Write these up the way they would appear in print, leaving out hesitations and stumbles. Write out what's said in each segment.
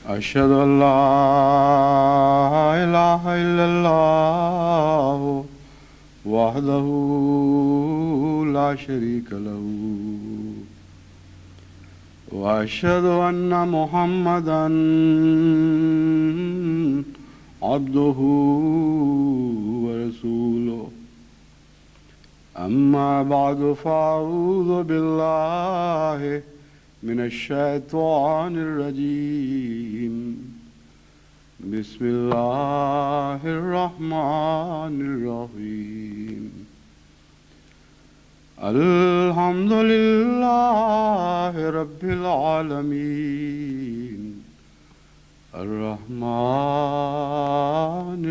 أشهد أن لا إله إلا الله وحده لا شريك له وأشهد أن محمدا عبده ورسوله أما بعد فأعوذ بالله من الشيطان الرجيم بسم الله الرحمن الرحيم الحمد لله رب العالمين الرحمن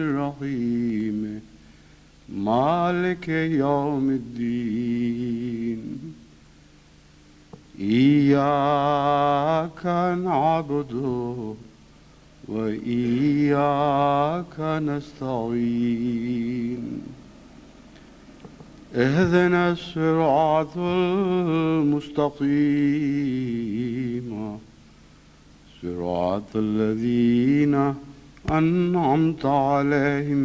الرحيم مالك يوم الدين إياك نعبد وإياك نستعين اهدنا الصراط المستقيم صراط الذين أنعمت عليهم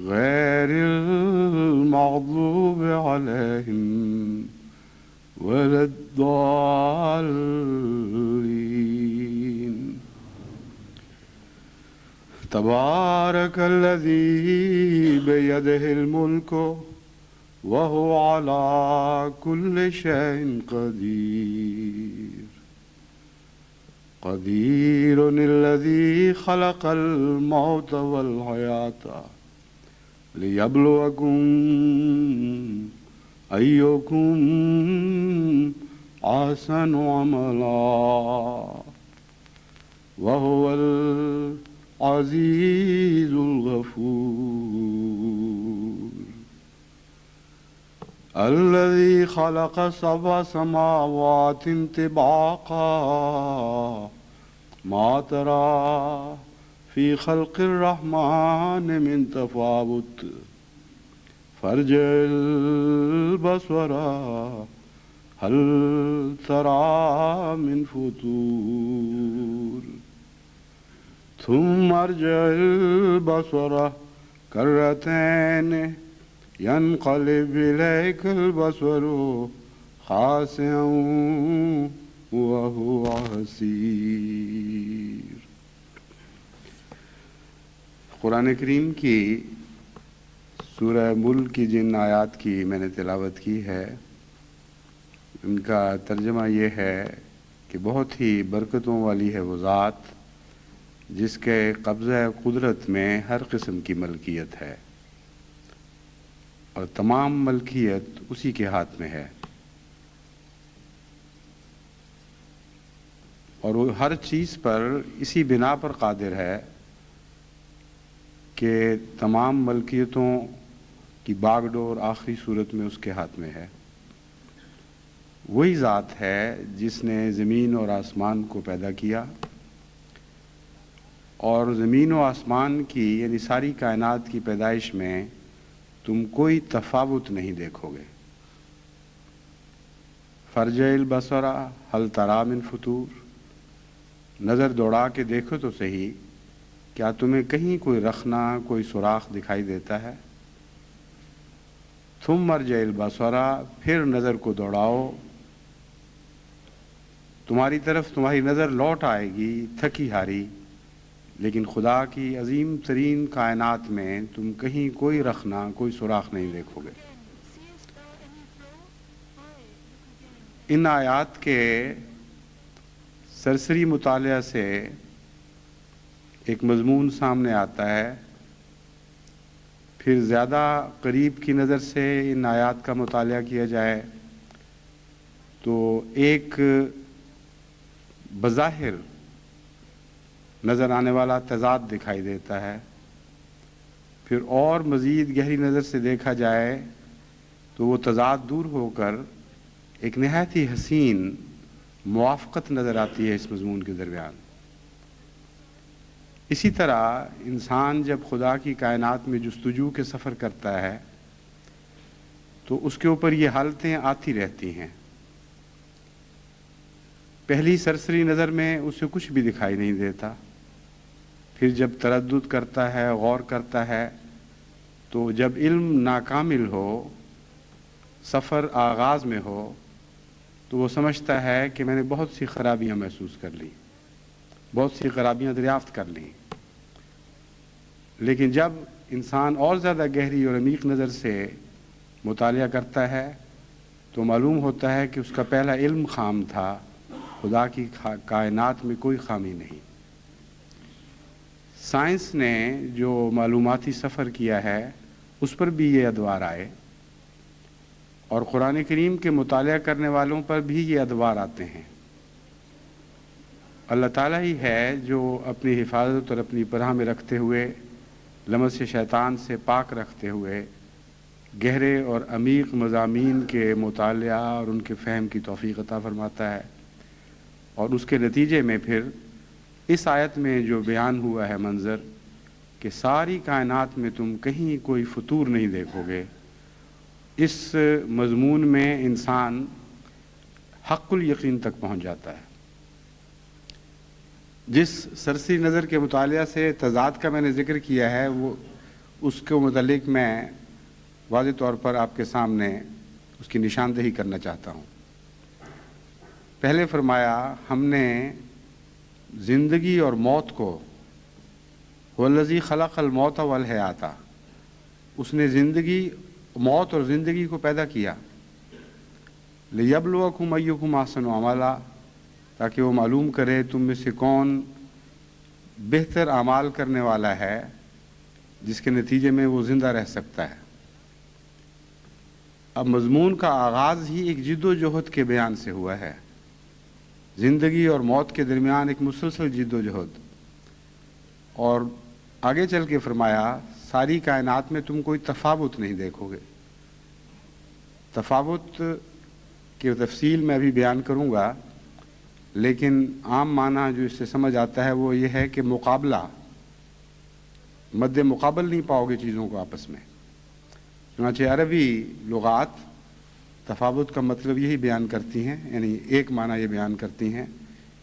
غير المغضوب عليهم ولا الضالين تبارك الذي بيده الملك وهو على كل شيء قدير الذي خلق الموت والحياة ليبلوكم أيكم أحسن عملا وهو العزيز الغفور الذي خلق سبع سماوات طباقا ما ترى في خلق الرحمن من تفاوت فارجع البصر هل ترى من فطور ثم ارجع البصر كرتين ينقلب إليك البصر خاسئا وهو حسير۔ قرآن کریم کی سورہ ملک کی جن آیات کی میں نے تلاوت کی ہے ان کا ترجمہ یہ ہے کہ بہت ہی برکتوں والی ہے وہ ذات جس کے قبضہ قدرت میں ہر قسم کی ملکیت ہے اور تمام ملکیت اسی کے ہاتھ میں ہے، اور وہ ہر چیز پر اسی بنا پر قادر ہے کہ تمام ملکیتوں کی باغ ڈور آخری صورت میں اس کے ہاتھ میں ہے۔ وہی ذات ہے جس نے زمین اور آسمان کو پیدا کیا، اور زمین و آسمان کی یعنی ساری کائنات کی پیدائش میں تم کوئی تفاوت نہیں دیکھو گے۔ فرجع البصر هل تری من فطور، نظر دوڑا کے دیکھو تو صحیح، کیا تمہیں کہیں کوئی رخنا کوئی سوراخ دکھائی دیتا ہے؟ ثم ارجع البصر، پھر نظر کو دوڑاؤ، تمہاری طرف تمہاری نظر لوٹ آئے گی تھکی ہاری، لیکن خدا کی عظیم ترین کائنات میں تم کہیں کوئی رخنا کوئی سوراخ نہیں دیکھو گے۔ ان آیات کے سرسری مطالعہ سے ایک مضمون سامنے آتا ہے، پھر زیادہ قریب کی نظر سے ان آیات کا مطالعہ کیا جائے تو ایک بظاہر نظر آنے والا تضاد دکھائی دیتا ہے، پھر اور مزید گہری نظر سے دیکھا جائے تو وہ تضاد دور ہو کر ایک نہایت ہی حسین موافقت نظر آتی ہے اس مضمون کے درمیان۔ اسی طرح انسان جب خدا کی کائنات میں جستجو کے سفر کرتا ہے تو اس کے اوپر یہ حالتیں آتی رہتی ہیں۔ پہلی سرسری نظر میں اسے کچھ بھی دکھائی نہیں دیتا، پھر جب تردد کرتا ہے، غور کرتا ہے، تو جب علم ناکامل ہو، سفر آغاز میں ہو، تو وہ سمجھتا ہے کہ میں نے بہت سی خرابیاں محسوس کر لی، بہت سی خرابیاں دریافت کر لیں۔ لیکن جب انسان اور زیادہ گہری اور عمیق نظر سے مطالعہ کرتا ہے تو معلوم ہوتا ہے کہ اس کا پہلا علم خام تھا، خدا کی کائنات میں کوئی خامی نہیں۔ سائنس نے جو معلوماتی سفر کیا ہے اس پر بھی یہ ادوار آئے، اور قرآن کریم کے مطالعہ کرنے والوں پر بھی یہ ادوار آتے ہیں۔ اللہ تعالیٰ ہی ہے جو اپنی حفاظت اور اپنی پناہ میں رکھتے ہوئے، لمس شیطان سے پاک رکھتے ہوئے، گہرے اور عمیق مضامین کے مطالعہ اور ان کے فہم کی توفیق عطا فرماتا ہے، اور اس کے نتیجے میں پھر اس آیت میں جو بیان ہوا ہے منظر کہ ساری کائنات میں تم کہیں کوئی فطور نہیں دیکھو گے، اس مضمون میں انسان حق الیقین تک پہنچ جاتا ہے۔ جس سرسری نظر کے مطالعہ سے تضاد کا میں نے ذکر کیا ہے، وہ اس کے متعلق میں واضح طور پر آپ کے سامنے اس کی نشاندہی کرنا چاہتا ہوں۔ پہلے فرمایا ہم نے زندگی اور موت کو، والذی خلق الموت والحیات، اس نے زندگی، موت اور زندگی کو پیدا کیا، لیبلوکم ایکم احسن عملا، تاکہ وہ معلوم کرے تم میں سے کون بہتر اعمال کرنے والا ہے جس کے نتیجے میں وہ زندہ رہ سکتا ہے۔ اب مضمون کا آغاز ہی ایک جد و جہد کے بیان سے ہوا ہے، زندگی اور موت کے درمیان ایک مسلسل جد و جہد، اور آگے چل کے فرمایا ساری کائنات میں تم کوئی تفاوت نہیں دیکھو گے۔ تفاوت کی تفصیل میں ابھی بیان کروں گا، لیکن عام معنی جو اس سے سمجھ آتا ہے وہ یہ ہے کہ مقابلہ، مد مقابل نہیں پاؤ گے چیزوں کو آپس میں۔ چنانچہ عربی لغات تفاوت کا مطلب یہی بیان کرتی ہیں، یعنی ایک معنی یہ بیان کرتی ہیں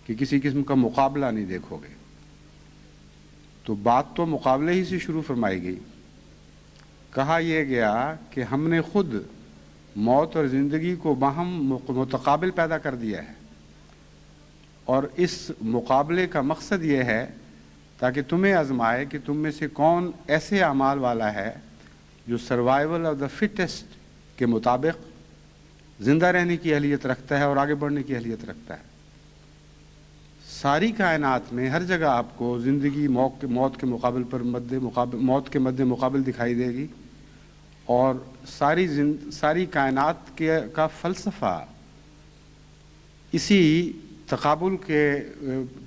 کہ کسی قسم کا مقابلہ نہیں دیکھو گے۔ تو بات تو مقابلے ہی سے شروع فرمائی گئی۔ کہا یہ گیا کہ ہم نے خود موت اور زندگی کو باہم متقابل پیدا کر دیا ہے، اور اس مقابلے کا مقصد یہ ہے تاکہ تمہیں آزمائے کہ تم میں سے کون ایسے اعمال والا ہے جو سروائیول آف دا فٹسٹ کے مطابق زندہ رہنے کی اہلیت رکھتا ہے اور آگے بڑھنے کی اہلیت رکھتا ہے۔ ساری کائنات میں ہر جگہ آپ کو زندگی موت کے مقابل پر موت کے مد مقابل دکھائی دے گی، اور ساری کائنات کا فلسفہ اسی تقابل کے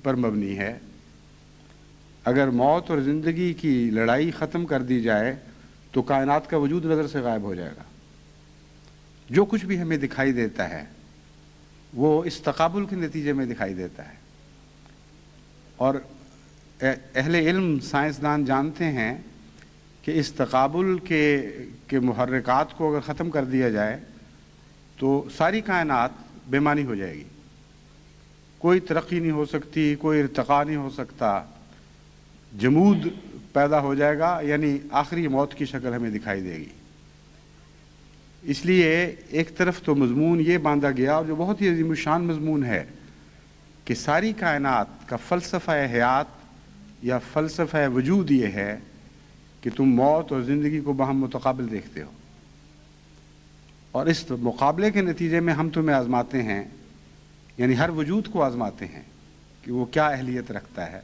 پر مبنی ہے۔ اگر موت اور زندگی کی لڑائی ختم کر دی جائے تو کائنات کا وجود نظر سے غائب ہو جائے گا۔ جو کچھ بھی ہمیں دکھائی دیتا ہے وہ اس تقابل کے نتیجے میں دکھائی دیتا ہے، اور اہل علم سائنسدان جانتے ہیں کہ اس تقابل کے محرکات کو اگر ختم کر دیا جائے تو ساری کائنات بے معنی ہو جائے گی، کوئی ترقی نہیں ہو سکتی، کوئی ارتقاء نہیں ہو سکتا، جمود پیدا ہو جائے گا، یعنی آخری موت کی شکل ہمیں دکھائی دے گی۔ اس لیے ایک طرف تو مضمون یہ باندھا گیا، اور جو بہت ہی عظیم الشان مضمون ہے، کہ ساری کائنات کا فلسفہ حیات یا فلسفہ وجود یہ ہے کہ تم موت اور زندگی کو باہم متقابل دیکھتے ہو، اور اس مقابلے کے نتیجے میں ہم تمہیں آزماتے ہیں، یعنی ہر وجود کو آزماتے ہیں کہ وہ کیا اہلیت رکھتا ہے۔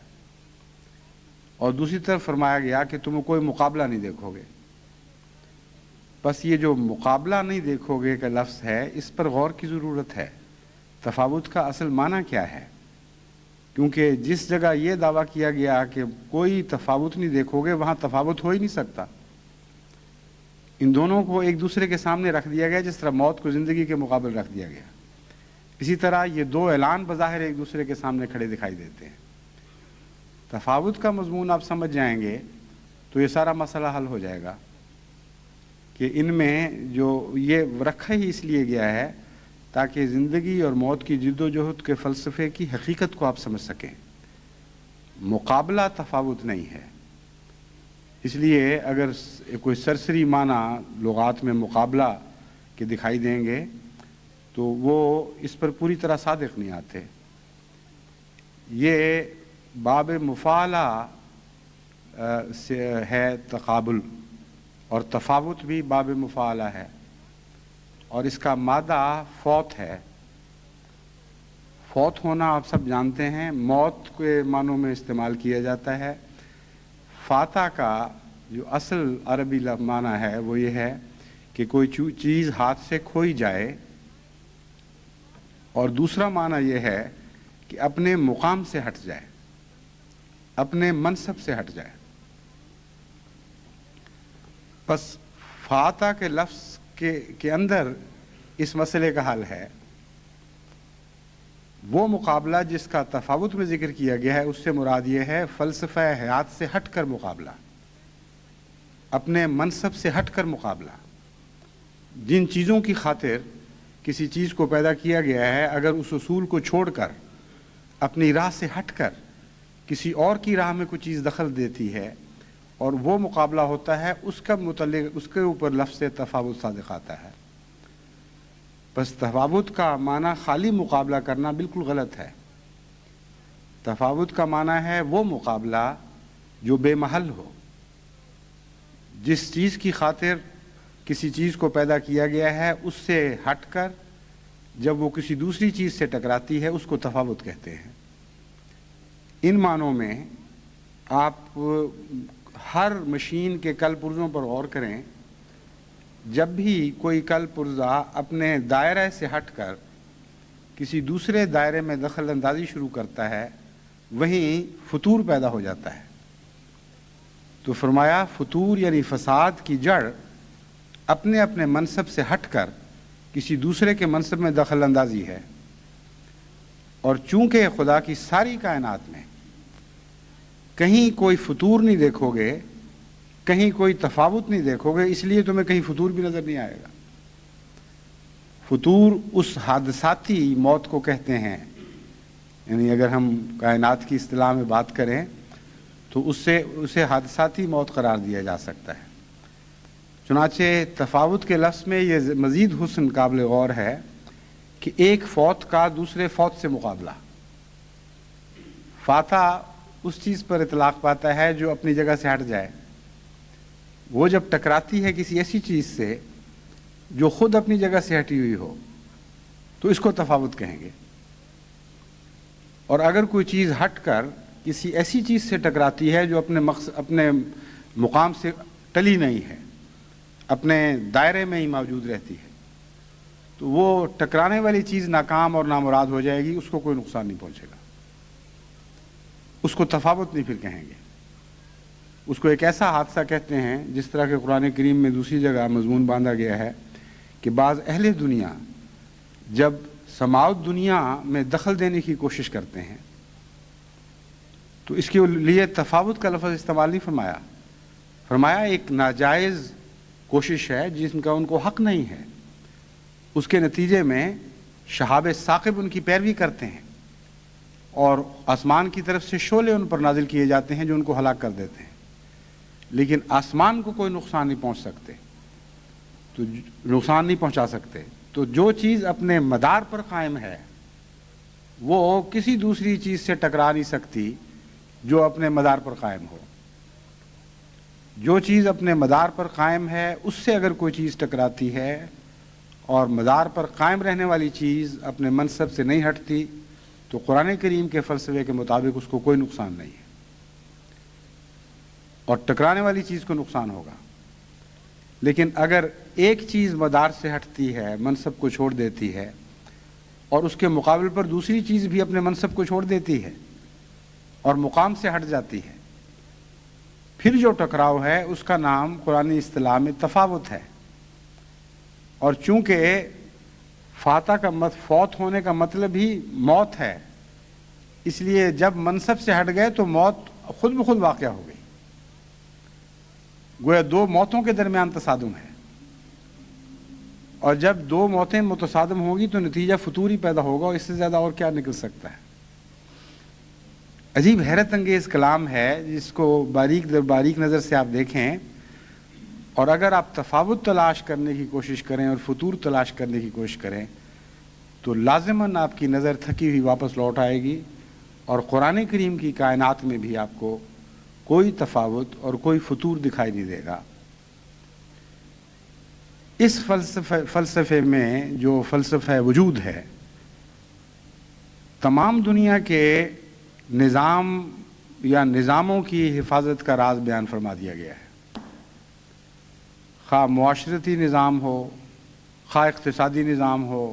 اور دوسری طرف فرمایا گیا کہ تم کوئی مقابلہ نہیں دیکھو گے۔ بس یہ جو مقابلہ نہیں دیکھو گے کا لفظ ہے، اس پر غور کی ضرورت ہے۔ تفاوت کا اصل معنی کیا ہے؟ کیونکہ جس جگہ یہ دعویٰ کیا گیا کہ کوئی تفاوت نہیں دیکھو گے، وہاں تفاوت ہو ہی نہیں سکتا۔ ان دونوں کو ایک دوسرے کے سامنے رکھ دیا گیا، جس طرح موت کو زندگی کے مقابل رکھ دیا گیا۔ اسی طرح یہ دو اعلان بظاہر ایک دوسرے کے سامنے کھڑے دکھائی دیتے ہیں۔ تفاوت کا مضمون آپ سمجھ جائیں گے تو یہ سارا مسئلہ حل ہو جائے گا، کہ ان میں جو یہ رکھا ہی اس لیے گیا ہے تاکہ زندگی اور موت کی جد و جہد کے فلسفے کی حقیقت کو آپ سمجھ سکیں۔ مقابلہ تفاوت نہیں ہے۔ اس لیے اگر کوئی سرسری معنی لغات میں مقابلہ کے دکھائی دیں گے تو وہ اس پر پوری طرح صادق نہیں آتے۔ یہ باب مفاعلہ سے ہے تقابل، اور تفاوت بھی باب مفاعلہ ہے، اور اس کا مادہ فوت ہے۔ فوت ہونا آپ سب جانتے ہیں، موت کے معنوں میں استعمال کیا جاتا ہے۔ فاتح کا جو اصل عربی معنی ہے وہ یہ ہے کہ کوئی چیز ہاتھ سے کھوئی جائے، اور دوسرا معنی یہ ہے کہ اپنے مقام سے ہٹ جائے، اپنے منصب سے ہٹ جائے۔ بس فاتح کے لفظ کے اندر اس مسئلے کا حل ہے۔ وہ مقابلہ جس کا تفاوت میں ذکر کیا گیا ہے، اس سے مراد یہ ہے فلسفہ حیات سے ہٹ کر مقابلہ، اپنے منصب سے ہٹ کر مقابلہ۔ جن چیزوں کی خاطر کسی چیز کو پیدا کیا گیا ہے، اگر اس اصول کو چھوڑ کر اپنی راہ سے ہٹ کر کسی اور کی راہ میں کوئی چیز دخل دیتی ہے اور وہ مقابلہ ہوتا ہے، اس کا متعلق اس کے اوپر لفظ تفاوت صادق آتا ہے۔ بس تفاوت کا معنی خالی مقابلہ کرنا بالکل غلط ہے۔ تفاوت کا معنی ہے وہ مقابلہ جو بے محل ہو، جس چیز کی خاطر کسی چیز کو پیدا کیا گیا ہے اس سے ہٹ کر جب وہ کسی دوسری چیز سے ٹکراتی ہے، اس کو تفاوت کہتے ہیں۔ ان معنوں میں آپ ہر مشین کے کل پرزوں پر غور کریں۔ جب بھی کوئی کل پرزہ اپنے دائرے سے ہٹ کر کسی دوسرے دائرے میں دخل اندازی شروع کرتا ہے، وہیں فطور پیدا ہو جاتا ہے۔ تو فرمایا فطور یعنی فساد کی جڑ اپنے اپنے منصب سے ہٹ کر کسی دوسرے کے منصب میں دخل اندازی ہے۔ اور چونکہ خدا کی ساری کائنات میں کہیں کوئی فطور نہیں دیکھو گے، کہیں کوئی تفاوت نہیں دیکھو گے، اس لیے تمہیں کہیں فطور بھی نظر نہیں آئے گا۔ فطور اس حادثاتی موت کو کہتے ہیں، یعنی اگر ہم کائنات کی اصطلاح میں بات کریں تو اسے حادثاتی موت قرار دیا جا سکتا ہے۔ چنانچہ تفاوت کے لفظ میں یہ مزید حسن قابل غور ہے کہ ایک فوت کا دوسرے فوت سے مقابلہ۔ فاتح اس چیز پر اطلاق پاتا ہے جو اپنی جگہ سے ہٹ جائے۔ وہ جب ٹکراتی ہے کسی ایسی چیز سے جو خود اپنی جگہ سے ہٹی ہوئی ہو تو اس کو تفاوت کہیں گے، اور اگر کوئی چیز ہٹ کر کسی ایسی چیز سے ٹکراتی ہے جو اپنے مقام سے ٹلی نہیں ہے، اپنے دائرے میں ہی موجود رہتی ہے، تو وہ ٹکرانے والی چیز ناکام اور نامراد ہو جائے گی، اس کو کوئی نقصان نہیں پہنچے گا، اس کو تفاوت نہیں پھر کہیں گے۔ اس کو ایک ایسا حادثہ کہتے ہیں، جس طرح کہ قرآن کریم میں دوسری جگہ مضمون باندھا گیا ہے کہ بعض اہل دنیا جب سماوت دنیا میں دخل دینے کی کوشش کرتے ہیں تو اس کے لیے تفاوت کا لفظ استعمال نہیں فرمایا، فرمایا ایک ناجائز کوشش ہے جس کا ان کو حق نہیں ہے، اس کے نتیجے میں شہاب ثاقب ان کی پیروی کرتے ہیں اور آسمان کی طرف سے شعلے ان پر نازل کیے جاتے ہیں جو ان کو ہلاک کر دیتے ہیں، لیکن آسمان کو کوئی نقصان نہیں پہنچ سکتے، تو نقصان نہیں پہنچا سکتے۔ تو جو چیز اپنے مدار پر قائم ہے وہ کسی دوسری چیز سے ٹکرا نہیں سکتی جو اپنے مدار پر قائم ہو۔ جو چیز اپنے مدار پر قائم ہے اس سے اگر کوئی چیز ٹکراتی ہے اور مدار پر قائم رہنے والی چیز اپنے منصب سے نہیں ہٹتی تو قرآن کریم کے فلسفے کے مطابق اس کو کوئی نقصان نہیں ہے، اور ٹکرانے والی چیز کو نقصان ہوگا۔ لیکن اگر ایک چیز مدار سے ہٹتی ہے، منصب کو چھوڑ دیتی ہے، اور اس کے مقابل پر دوسری چیز بھی اپنے منصب کو چھوڑ دیتی ہے اور مقام سے ہٹ جاتی ہے، پھر جو ٹکراؤ ہے اس کا نام قرآنی اصطلاح میں تفاوت ہے۔ اور چونکہ فاتح کا فوت ہونے کا مطلب ہی موت ہے، اس لیے جب منصب سے ہٹ گئے تو موت خود بخود واقع ہو گئی، گویا دو موتوں کے درمیان تصادم ہے۔ اور جب دو موتیں متصادم ہوں گی تو نتیجہ فطور ہی پیدا ہوگا، اور اس سے زیادہ اور کیا نکل سکتا ہے؟ عجیب حیرت انگیز کلام ہے جس کو باریک نظر سے آپ دیکھیں، اور اگر آپ تفاوت تلاش کرنے کی کوشش کریں اور فطور تلاش کرنے کی کوشش کریں تو لازماً آپ کی نظر تھکی ہوئی واپس لوٹ آئے گی، اور قرآن کریم کی کائنات میں بھی آپ کو کوئی تفاوت اور کوئی فطور دکھائی نہیں دے گا۔ اس فلسفے میں جو فلسفہ وجود ہے، تمام دنیا کے نظام یا نظاموں کی حفاظت کا راز بیان فرما دیا گیا ہے، خواہ معاشرتی نظام ہو، خواہ اقتصادی نظام ہو،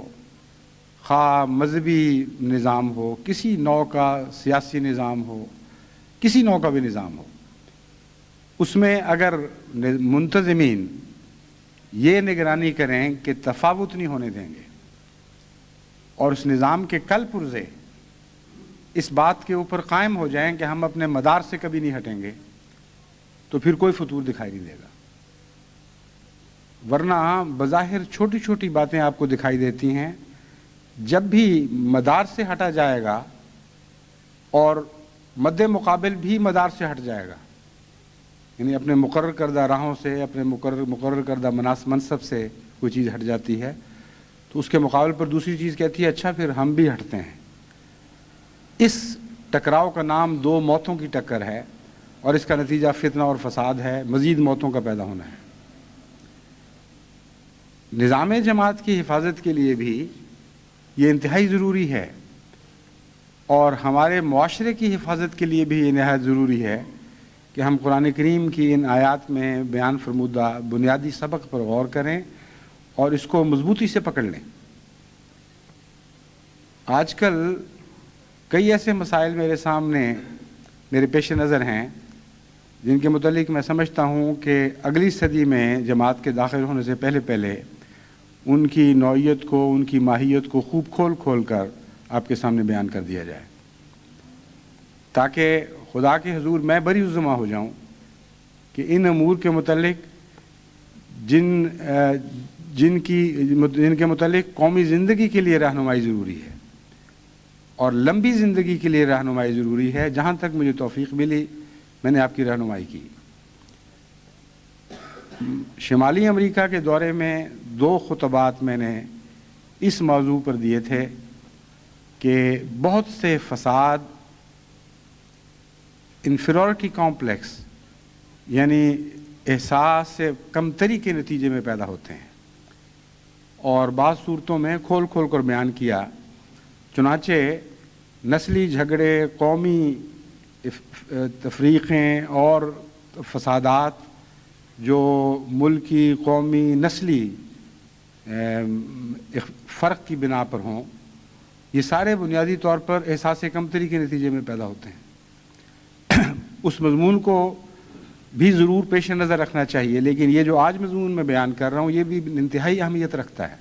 خواہ مذہبی نظام ہو، کسی نوع کا سیاسی نظام ہو، کسی نوع کا بھی نظام ہو، اس میں اگر منتظمین یہ نگرانی کریں کہ تفاوت نہیں ہونے دیں گے اور اس نظام کے کل پرزے اس بات کے اوپر قائم ہو جائیں کہ ہم اپنے مدار سے کبھی نہیں ہٹیں گے، تو پھر کوئی فطور دکھائی نہیں دے گا۔ ورنہ بظاہر چھوٹی چھوٹی باتیں آپ کو دکھائی دیتی ہیں، جب بھی مدار سے ہٹا جائے گا اور مد مقابل بھی مدار سے ہٹ جائے گا، یعنی اپنے مقرر کردہ راہوں سے، اپنے مقرر کردہ منصب سے کوئی چیز ہٹ جاتی ہے تو اس کے مقابل پر دوسری چیز کہتی ہے اچھا پھر ہم بھی ہٹتے ہیں۔ اس ٹکراؤ کا نام دو موتوں کی ٹکر ہے، اور اس کا نتیجہ فتنہ اور فساد ہے، مزید موتوں کا پیدا ہونا ہے۔ نظام جماعت کی حفاظت کے لیے بھی یہ انتہائی ضروری ہے، اور ہمارے معاشرے کی حفاظت کے لیے بھی یہ نہایت ضروری ہے کہ ہم قرآن کریم کی ان آیات میں بیان فرمودہ بنیادی سبق پر غور کریں اور اس کو مضبوطی سے پکڑ لیں۔ آج کل کئی ایسے مسائل میرے پیش نظر ہیں جن کے متعلق میں سمجھتا ہوں کہ اگلی صدی میں جماعت کے داخل ہونے سے پہلے ان کی نوعیت کو، ان کی ماہیت کو خوب کھول کر آپ کے سامنے بیان کر دیا جائے، تاکہ خدا کے حضور میں بری الذمہ ہو جاؤں کہ ان امور کے متعلق جن کے متعلق قومی زندگی کے لیے رہنمائی ضروری ہے اور لمبی زندگی کے لیے رہنمائی ضروری ہے، جہاں تک مجھے توفیق ملی میں نے آپ کی رہنمائی کی۔ شمالی امریکہ کے دورے میں 2 خطبات میں نے اس موضوع پر دیے تھے کہ بہت سے فساد انفیریورٹی کمپلیکس یعنی احساس کمتری کے نتیجے میں پیدا ہوتے ہیں، اور بعض صورتوں میں کھول کر بیان کیا۔ چنانچہ نسلی جھگڑے، قومی تفریقیں اور فسادات جو ملکی، قومی، نسلی فرق کی بنا پر ہوں، یہ سارے بنیادی طور پر احساس کمتری کے نتیجے میں پیدا ہوتے ہیں۔ اس مضمون کو بھی ضرور پیش نظر رکھنا چاہیے، لیکن یہ جو آج مضمون میں بیان کر رہا ہوں یہ بھی انتہائی اہمیت رکھتا ہے۔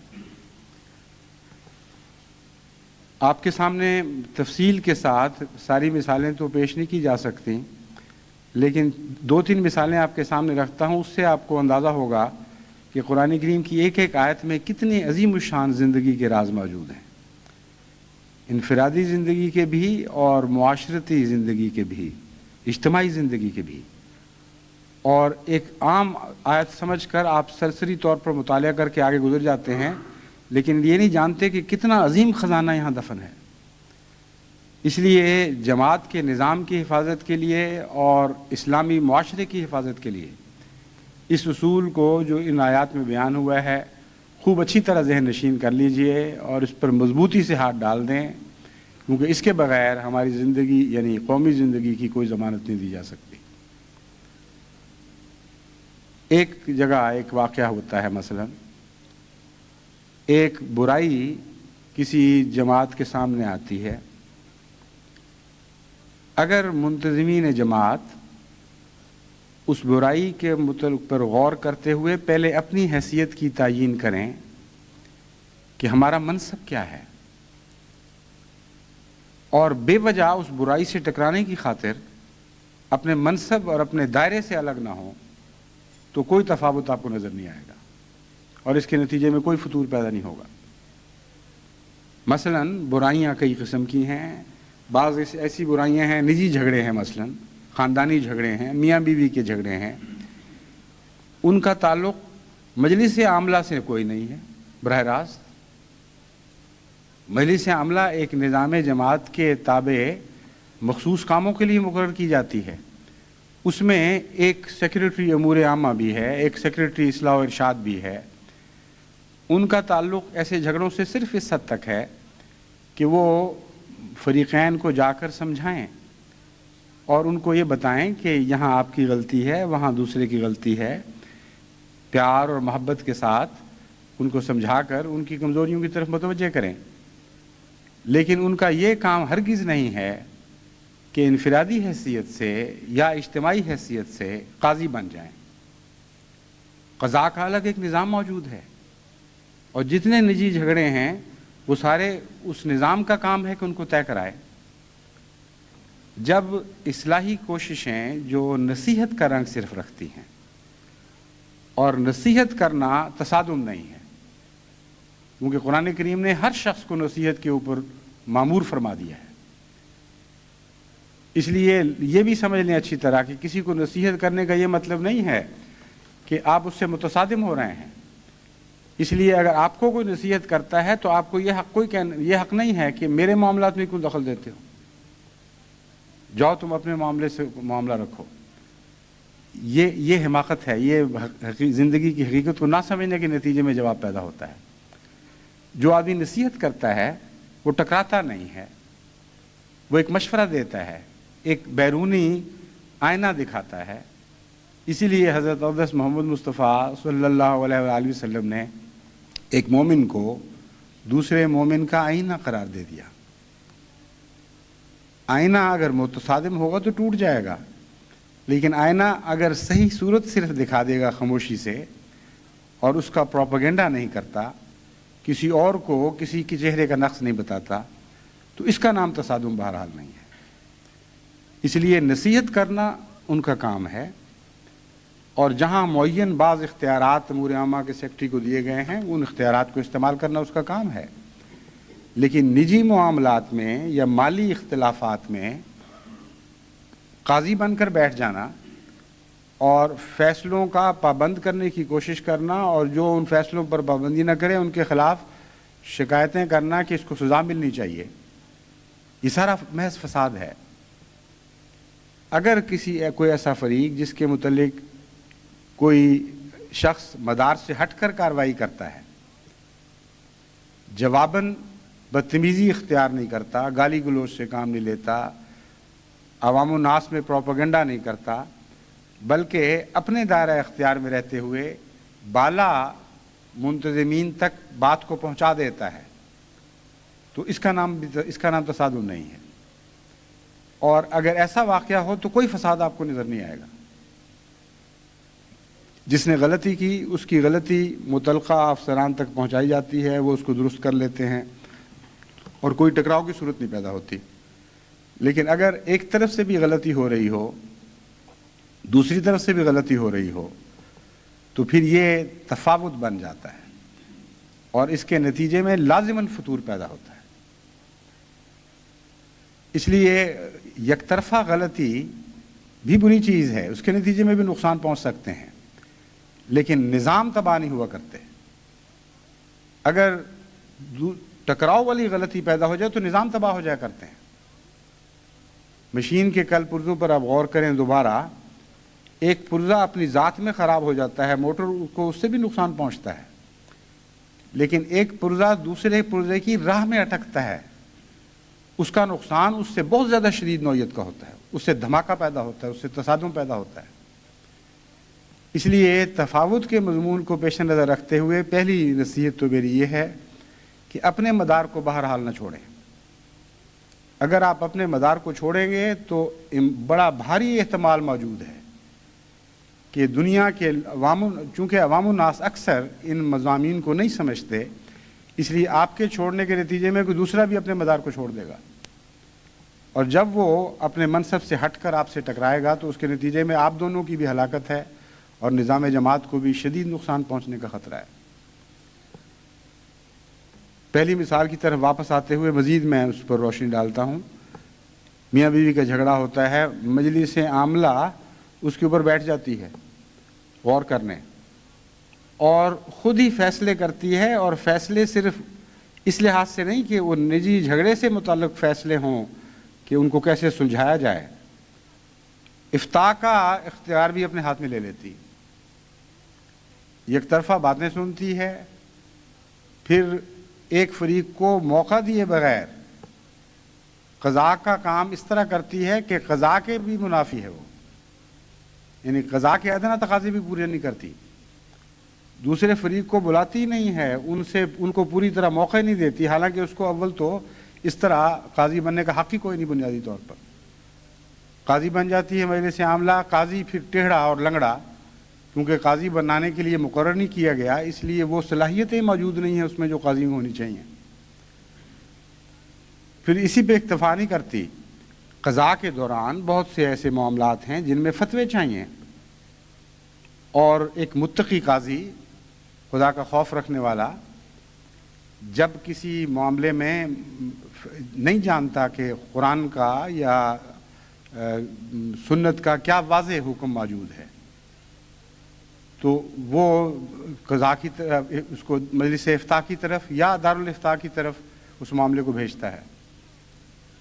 آپ کے سامنے تفصیل کے ساتھ ساری مثالیں تو پیش نہیں کی جا سکتی، لیکن 2-3 مثالیں آپ کے سامنے رکھتا ہوں، اس سے آپ کو اندازہ ہوگا کہ قرآن کریم کی ایک آیت میں کتنی عظیم الشان زندگی کے راز موجود ہیں، انفرادی زندگی کے بھی اور معاشرتی زندگی کے بھی، اجتماعی زندگی کے بھی۔ اور ایک عام آیت سمجھ کر آپ سرسری طور پر مطالعہ کر کے آگے گزر جاتے ہیں، لیکن یہ نہیں جانتے کہ کتنا عظیم خزانہ یہاں دفن ہے۔ اس لیے جماعت کے نظام کی حفاظت کے لیے اور اسلامی معاشرے کی حفاظت کے لیے اس اصول کو جو ان آیات میں بیان ہوا ہے خوب اچھی طرح ذہن نشین کر لیجئے اور اس پر مضبوطی سے ہاتھ ڈال دیں، کیونکہ اس کے بغیر ہماری زندگی یعنی قومی زندگی کی کوئی ضمانت نہیں دی جا سکتی۔ ایک جگہ ایک واقعہ ہوتا ہے، مثلا ایک برائی کسی جماعت کے سامنے آتی ہے، اگر منتظمین جماعت اس برائی کے متعلق پر غور کرتے ہوئے پہلے اپنی حیثیت کی تعیین کریں کہ ہمارا منصب کیا ہے، اور بے وجہ اس برائی سے ٹکرانے کی خاطر اپنے منصب اور اپنے دائرے سے الگ نہ ہوں، تو کوئی تفاوت آپ کو نظر نہیں آئے گا، اور اس کے نتیجے میں کوئی فطور پیدا نہیں ہوگا۔ مثلاً برائیاں کئی قسم کی ہیں، بعض ایسی برائیاں ہیں، نجی جھگڑے ہیں، مثلاً خاندانی جھگڑے ہیں، میاں بیوی کے جھگڑے ہیں، ان کا تعلق مجلس عاملہ سے کوئی نہیں ہے براہ راست۔ مجلس عاملہ ایک نظام جماعت کے تابع مخصوص کاموں کے لیے مقرر کی جاتی ہے، اس میں ایک سیکریٹری امور عامہ بھی ہے، ایک سیکریٹری اصلاح و ارشاد بھی ہے۔ ان کا تعلق ایسے جھگڑوں سے صرف اس حد تک ہے کہ وہ فریقین کو جا کر سمجھائیں اور ان کو یہ بتائیں کہ یہاں آپ کی غلطی ہے، وہاں دوسرے کی غلطی ہے، پیار اور محبت کے ساتھ ان کو سمجھا کر ان کی کمزوریوں کی طرف متوجہ کریں۔ لیکن ان کا یہ کام ہرگز نہیں ہے کہ انفرادی حیثیت سے یا اجتماعی حیثیت سے قاضی بن جائیں۔ قضاء کا الگ ایک نظام موجود ہے، اور جتنے نجی جھگڑے ہیں وہ سارے اس نظام کا کام ہے کہ ان کو طے کرائے۔ جب اصلاحی کوششیں جو نصیحت کا رنگ صرف رکھتی ہیں، اور نصیحت کرنا تصادم نہیں ہے، کیونکہ قرآن کریم نے ہر شخص کو نصیحت کے اوپر مامور فرما دیا ہے، اس لیے یہ بھی سمجھ لیں اچھی طرح کہ کسی کو نصیحت کرنے کا یہ مطلب نہیں ہے کہ آپ اس سے متصادم ہو رہے ہیں۔ اس لیے اگر آپ کو کوئی نصیحت کرتا ہے تو آپ کو یہ حق نہیں ہے کہ میرے معاملات میں کیوں دخل دیتے ہو، جاؤ تم اپنے معاملے سے معاملہ رکھو۔ یہ حماقت ہے، یہ زندگی کی حقیقت کو نہ سمجھنے کے نتیجے میں جواب پیدا ہوتا ہے۔ جو آدمی نصیحت کرتا ہے وہ ٹکراتا نہیں ہے، وہ ایک مشورہ دیتا ہے، ایک بیرونی آئینہ دکھاتا ہے۔ اسی لیے حضرت اقدس محمد مصطفیٰ صلی اللہ علیہ وآلہ وسلم نے ایک مومن کو دوسرے مومن کا آئینہ قرار دے دیا۔ آئینہ اگر متصادم ہوگا تو ٹوٹ جائے گا، لیکن آئینہ اگر صحیح صورت صرف دکھا دے گا خاموشی سے اور اس کا پروپیگنڈا نہیں کرتا، کسی اور کو کسی کے چہرے کا نقص نہیں بتاتا، تو اس کا نام تصادم بہرحال نہیں ہے۔ اس لیے نصیحت کرنا ان کا کام ہے، اور جہاں معین بعض اختیارات امور عامہ کے سیکرٹری کو دیے گئے ہیں ان اختیارات کو استعمال کرنا اس کا کام ہے۔ لیکن نجی معاملات میں یا مالی اختلافات میں قاضی بن کر بیٹھ جانا اور فیصلوں کا پابند کرنے کی کوشش کرنا، اور جو ان فیصلوں پر پابندی نہ کرے ان کے خلاف شکایتیں کرنا کہ اس کو سزا ملنی چاہیے، یہ سارا محض فساد ہے۔ اگر کوئی ایسا فریق جس کے متعلق کوئی شخص مدار سے ہٹ کر کارروائی کرتا ہے، جواباً بدتمیزی اختیار نہیں کرتا، گالی گلوچ سے کام نہیں لیتا، عوام الناس میں پروپیگنڈا نہیں کرتا، بلکہ اپنے دائرہ اختیار میں رہتے ہوئے بالا منتظمین تک بات کو پہنچا دیتا ہے، تو اس کا نام تصادم نہیں ہے۔ اور اگر ایسا واقعہ ہو تو کوئی فساد آپ کو نظر نہیں آئے گا۔ جس نے غلطی کی اس کی غلطی متعلقہ افسران تک پہنچائی جاتی ہے، وہ اس کو درست کر لیتے ہیں اور کوئی ٹکراؤ کی صورت نہیں پیدا ہوتی۔ لیکن اگر ایک طرف سے بھی غلطی ہو رہی ہو، دوسری طرف سے بھی غلطی ہو رہی ہو، تو پھر یہ تفاوت بن جاتا ہے اور اس کے نتیجے میں لازماً فتور پیدا ہوتا ہے۔ اس لیے یک طرفہ غلطی بھی بری چیز ہے، اس کے نتیجے میں بھی نقصان پہنچ سکتے ہیں، لیکن نظام تباہ نہیں ہوا کرتے۔ اگر ٹکراؤ والی غلطی پیدا ہو جائے تو نظام تباہ ہو جایا کرتے ہیں۔ مشین کے کل پرزوں پر آپ غور کریں دوبارہ، ایک پرزہ اپنی ذات میں خراب ہو جاتا ہے، موٹر کو اس سے بھی نقصان پہنچتا ہے، لیکن ایک پرزہ دوسرے پرزے کی راہ میں اٹکتا ہے، اس کا نقصان اس سے بہت زیادہ شدید نوعیت کا ہوتا ہے، اس سے دھماکہ پیدا ہوتا ہے، اس سے تصادم پیدا ہوتا ہے۔ اس لیے تفاوت کے مضمون کو پیش نظر رکھتے ہوئے پہلی نصیحت تو میری یہ ہے کہ اپنے مدار کو بہرحال نہ چھوڑیں۔ اگر آپ اپنے مدار کو چھوڑیں گے تو بڑا بھاری احتمال موجود ہے کہ دنیا کے چونکہ عوام الناس اکثر ان مضامین کو نہیں سمجھتے، اس لیے آپ کے چھوڑنے کے نتیجے میں کوئی دوسرا بھی اپنے مدار کو چھوڑ دے گا، اور جب وہ اپنے منصب سے ہٹ کر آپ سے ٹکرائے گا تو اس کے نتیجے میں آپ دونوں کی بھی ہلاکت ہے اور نظام جماعت کو بھی شدید نقصان پہنچنے کا خطرہ ہے۔ پہلی مثال کی طرف واپس آتے ہوئے مزید میں اس پر روشنی ڈالتا ہوں۔ میاں بیوی کا جھگڑا ہوتا ہے، مجلس عاملہ اس کے اوپر بیٹھ جاتی ہے غور کرنے، اور خود ہی فیصلے کرتی ہے، اور فیصلے صرف اس لحاظ سے نہیں کہ وہ نجی جھگڑے سے متعلق فیصلے ہوں کہ ان کو کیسے سلجھایا جائے، افتاء کا اختیار بھی اپنے ہاتھ میں لے لیتی، یک طرفہ باتیں سنتی ہے، پھر ایک فریق کو موقع دیے بغیر قضاء کا کام اس طرح کرتی ہے کہ قضاء کے بھی منافی ہے وہ، یعنی قضاء کے ادنیٰ تقاضے بھی پورے نہیں کرتی، دوسرے فریق کو بلاتی نہیں ہے، ان کو پوری طرح موقع نہیں دیتی، حالانکہ اس کو اول تو اس طرح قاضی بننے کا حق ہی کوئی نہیں بنیادی طور پر۔ قاضی بن جاتی ہے مجلس عاملہ، قاضی پھر ٹیڑھا اور لنگڑا، کیونکہ قاضی بنانے کے لیے مقرر نہیں کیا گیا، اس لیے وہ صلاحیتیں موجود نہیں ہیں اس میں جو قاضی میں ہونی چاہیے۔ پھر اسی پہ اکتفا نہیں کرتی، قضاء کے دوران بہت سے ایسے معاملات ہیں جن میں فتوے چاہیے، اور ایک متقی قاضی، خدا کا خوف رکھنے والا، جب کسی معاملے میں نہیں جانتا کہ قرآن کا یا سنت کا کیا واضح حکم موجود ہے، تو وہ قضاء کی طرف، اس کو مجلس افتاء کی طرف یا دارالافتاء کی طرف اس معاملے کو بھیجتا ہے،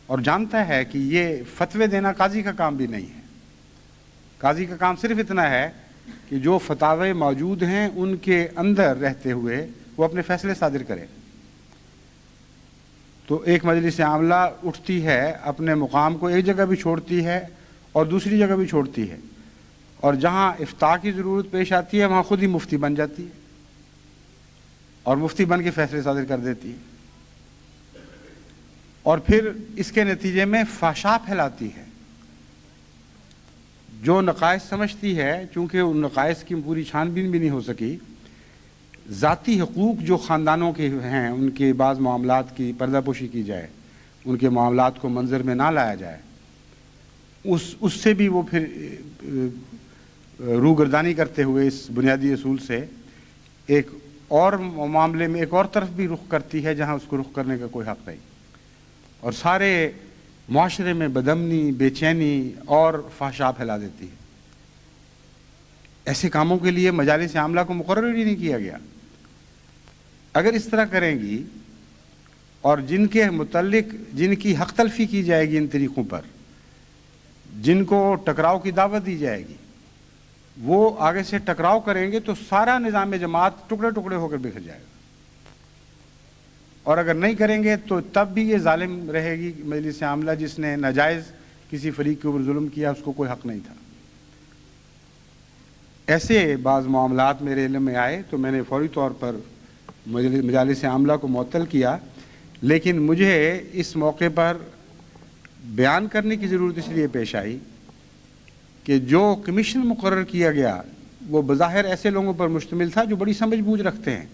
اور جانتا ہے کہ یہ فتوے دینا قاضی کا کام بھی نہیں ہے، قاضی کا کام صرف اتنا ہے کہ جو فتاوے موجود ہیں ان کے اندر رہتے ہوئے وہ اپنے فیصلے صادر کرے۔ تو ایک مجلس عاملہ اٹھتی ہے، اپنے مقام کو ایک جگہ بھی چھوڑتی ہے اور دوسری جگہ بھی چھوڑتی ہے، اور جہاں افتاء کی ضرورت پیش آتی ہے وہاں خود ہی مفتی بن جاتی ہے اور مفتی بن کے فیصلے صادر کر دیتی ہے، اور پھر اس کے نتیجے میں فحشا پھیلاتی ہے۔ جو نقائص سمجھتی ہے، چونکہ ان نقائص کی پوری چھان بین بھی نہیں ہو سکی، ذاتی حقوق جو خاندانوں کے ہیں ان کے بعض معاملات کی پردہ پوشی کی جائے، ان کے معاملات کو منظر میں نہ لایا جائے، اس سے بھی وہ پھر روگردانی کرتے ہوئے اس بنیادی اصول سے ایک اور معاملے میں ایک اور طرف بھی رخ کرتی ہے جہاں اس کو رخ کرنے کا کوئی حق نہیں، اور سارے معاشرے میں بدامنی، بے چینی اور فحشا پھیلا دیتی ہے۔ ایسے کاموں کے لیے مجالس عاملہ کو مقرر ہی نہیں کیا گیا۔ اگر اس طرح کریں گی اور جن کے متعلق جن کی حق تلفی کی جائے گی ان طریقوں پر، جن کو ٹکراؤ کی دعوت دی جائے گی، وہ آگے سے ٹکراؤ کریں گے تو سارا نظام جماعت ٹکڑے ٹکڑے ہو کر بکھر جائے گا، اور اگر نہیں کریں گے تو تب بھی یہ ظالم رہے گی مجلس عاملہ جس نے ناجائز کسی فریق کے اوپر ظلم کیا، اس کو کوئی حق نہیں تھا۔ ایسے بعض معاملات میرے علم میں آئے تو میں نے فوری طور پر مجالس عاملہ کو معطل کیا، لیکن مجھے اس موقع پر بیان کرنے کی ضرورت اس لیے پیش آئی کہ جو کمیشن مقرر کیا گیا وہ بظاہر ایسے لوگوں پر مشتمل تھا جو بڑی سمجھ بوجھ رکھتے ہیں،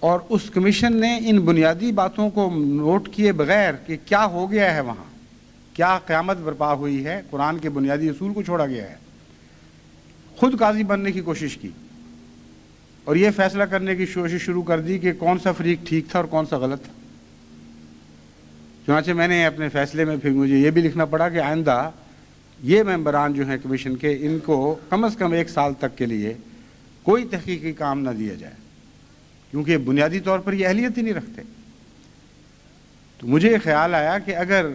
اور اس کمیشن نے ان بنیادی باتوں کو نوٹ کیے بغیر کہ کیا ہو گیا ہے وہاں، کیا قیامت برپا ہوئی ہے، قرآن کے بنیادی اصول کو چھوڑا گیا ہے، خود قاضی بننے کی کوشش کی اور یہ فیصلہ کرنے کی کوشش شروع کر دی کہ کون سا فریق ٹھیک تھا اور کون سا غلط تھا۔ چنانچہ میں نے اپنے فیصلے میں پھر مجھے یہ بھی لکھنا پڑا کہ آئندہ یہ ممبران جو ہیں کمیشن کے، ان کو کم از کم 1 سال تک کے لیے کوئی تحقیقی کام نہ دیا جائے، کیونکہ بنیادی طور پر یہ اہلیت ہی نہیں رکھتے۔ تو مجھے خیال آیا کہ اگر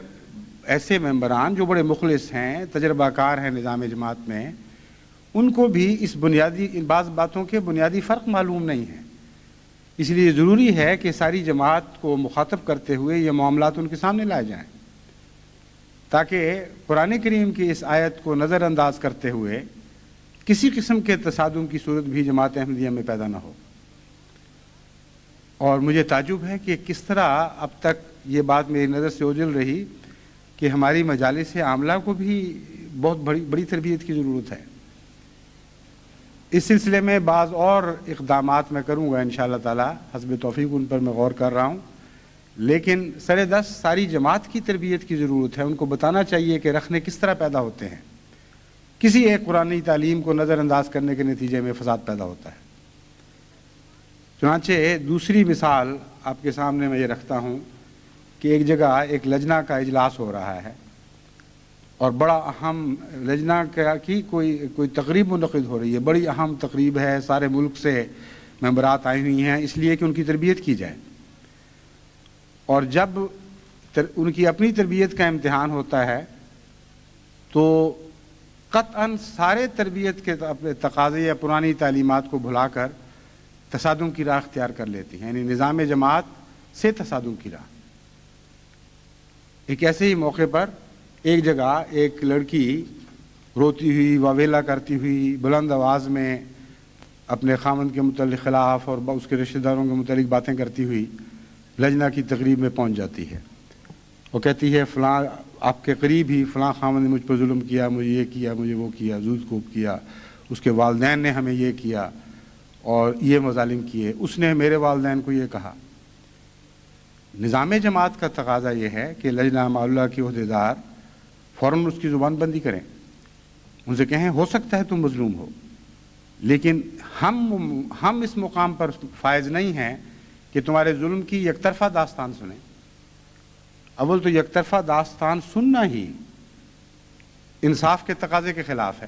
ایسے ممبران جو بڑے مخلص ہیں، تجربہ کار ہیں نظام جماعت میں، ان کو بھی اس بنیادی بعض باتوں کے بنیادی فرق معلوم نہیں ہے، اس لیے ضروری ہے کہ ساری جماعت کو مخاطب کرتے ہوئے یہ معاملات ان کے سامنے لائے جائیں، تاکہ قرآن کریم کی اس آیت کو نظر انداز کرتے ہوئے کسی قسم کے تصادم کی صورت بھی جماعت احمدیہ میں پیدا نہ ہو۔ اور مجھے تعجب ہے کہ کس طرح اب تک یہ بات میری نظر سے اوجھل رہی کہ ہماری مجالس عاملہ کو بھی بہت بڑی تربیت کی ضرورت ہے۔ اس سلسلے میں بعض اور اقدامات میں کروں گا انشاءاللہ تعالی، حسب توفیق ان پر میں غور کر رہا ہوں، لیکن سر دست ساری جماعت کی تربیت کی ضرورت ہے۔ ان کو بتانا چاہیے کہ رخنے کس طرح پیدا ہوتے ہیں، کسی ایک قرآنی تعلیم کو نظر انداز کرنے کے نتیجے میں فساد پیدا ہوتا ہے۔ چنانچہ دوسری مثال آپ کے سامنے میں یہ رکھتا ہوں کہ ایک جگہ ایک لجنہ کا اجلاس ہو رہا ہے اور بڑا اہم لجنہ کی کوئی تقریب منعقد ہو رہی ہے، بڑی اہم تقریب ہے، سارے ملک سے ممبرات آئی ہوئی ہیں اس لیے کہ ان کی تربیت کی جائے، اور جب ان کی اپنی تربیت کا امتحان ہوتا ہے تو قطعاً سارے تربیت کے تقاضے یا پرانی تعلیمات کو بھلا کر تصادم کی راہ اختیار کر لیتی ہیں، یعنی نظام جماعت سے تصادم کی راہ۔ ایک ایسے ہی موقع پر ایک جگہ ایک لڑکی روتی ہوئی واویلا کرتی ہوئی بلند آواز میں اپنے خاوند کے متعلق خلاف اور اس کے رشتہ داروں کے متعلق باتیں کرتی ہوئی لجنہ کی تقریب میں پہنچ جاتی ہے۔ وہ کہتی ہے فلاں آپ کے قریب ہی فلاں خاوند نے مجھ پر ظلم کیا، مجھے یہ کیا، مجھے وہ کیا، زود کوب کیا، اس کے والدین نے ہمیں یہ کیا اور یہ مظالم کیے، اس نے میرے والدین کو یہ کہا۔ نظام جماعت کا تقاضا یہ ہے کہ لجنہ معلّہ کے عہدیدار فوراً اس کی زبان بندی کریں، ان سے کہیں ہو سکتا ہے تم مظلوم ہو، لیکن ہم اس مقام پر فائز نہیں ہیں کہ تمہارے ظلم کی یک طرفہ داستان سنیں۔ اول تو یک طرفہ داستان سننا ہی انصاف کے تقاضے کے خلاف ہے،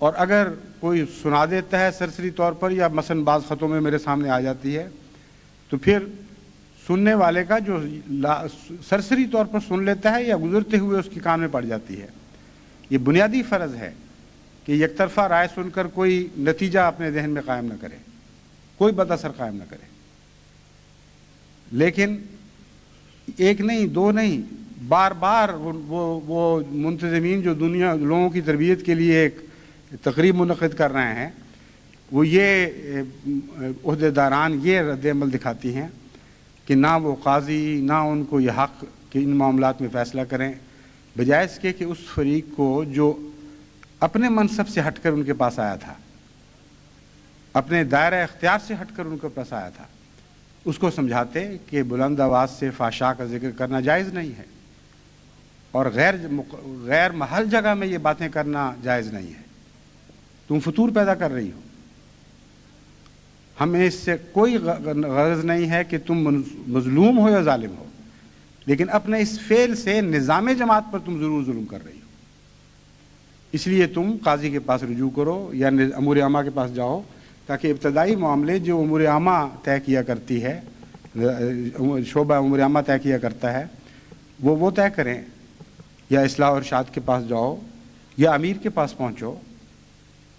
اور اگر کوئی سنا دیتا ہے سرسری طور پر یا مثلاً بعض خطوں میں میرے سامنے آ جاتی ہے تو پھر سننے والے کا جو سرسری طور پر سن لیتا ہے یا گزرتے ہوئے اس کی کان میں پڑ جاتی ہے، یہ بنیادی فرض ہے کہ یک طرفہ رائے سن کر کوئی نتیجہ اپنے ذہن میں قائم نہ کرے، کوئی بد اثر قائم نہ کرے۔ لیکن ایک نہیں دو نہیں، بار بار وہ منتظمین جو دنیا لوگوں کی تربیت کے لیے ایک تقریب منعقد کر رہے ہیں، وہ یہ عہدیداران یہ رد عمل دکھاتی ہیں کہ نہ وہ قاضی نہ ان کو یہ حق کہ ان معاملات میں فیصلہ کریں، بجائے اس کے کہ اس فریق کو جو اپنے منصب سے ہٹ کر ان کے پاس آیا تھا، اپنے دائرہ اختیار سے ہٹ کر ان کے پاس آیا تھا، اس کو سمجھاتے کہ بلند آواز سے فحشاء کا ذکر کرنا جائز نہیں ہے اور غیر محل جگہ میں یہ باتیں کرنا جائز نہیں ہے، تم فتور پیدا کر رہی ہو۔ ہمیں اس سے کوئی غرض نہیں ہے کہ تم مظلوم ہو یا ظالم ہو، لیکن اپنے اس فعل سے نظام جماعت پر تم ضرور ظلم کر رہی ہو، اس لیے تم قاضی کے پاس رجوع کرو یا امور عامہ کے پاس جاؤ تاکہ ابتدائی معاملے جو امور عامہ طے کیا کرتی ہے، شعبہ امور عامہ طے کیا کرتا ہے، وہ طے کریں، یا اصلاح و ارشاد کے پاس جاؤ یا امیر کے پاس پہنچو،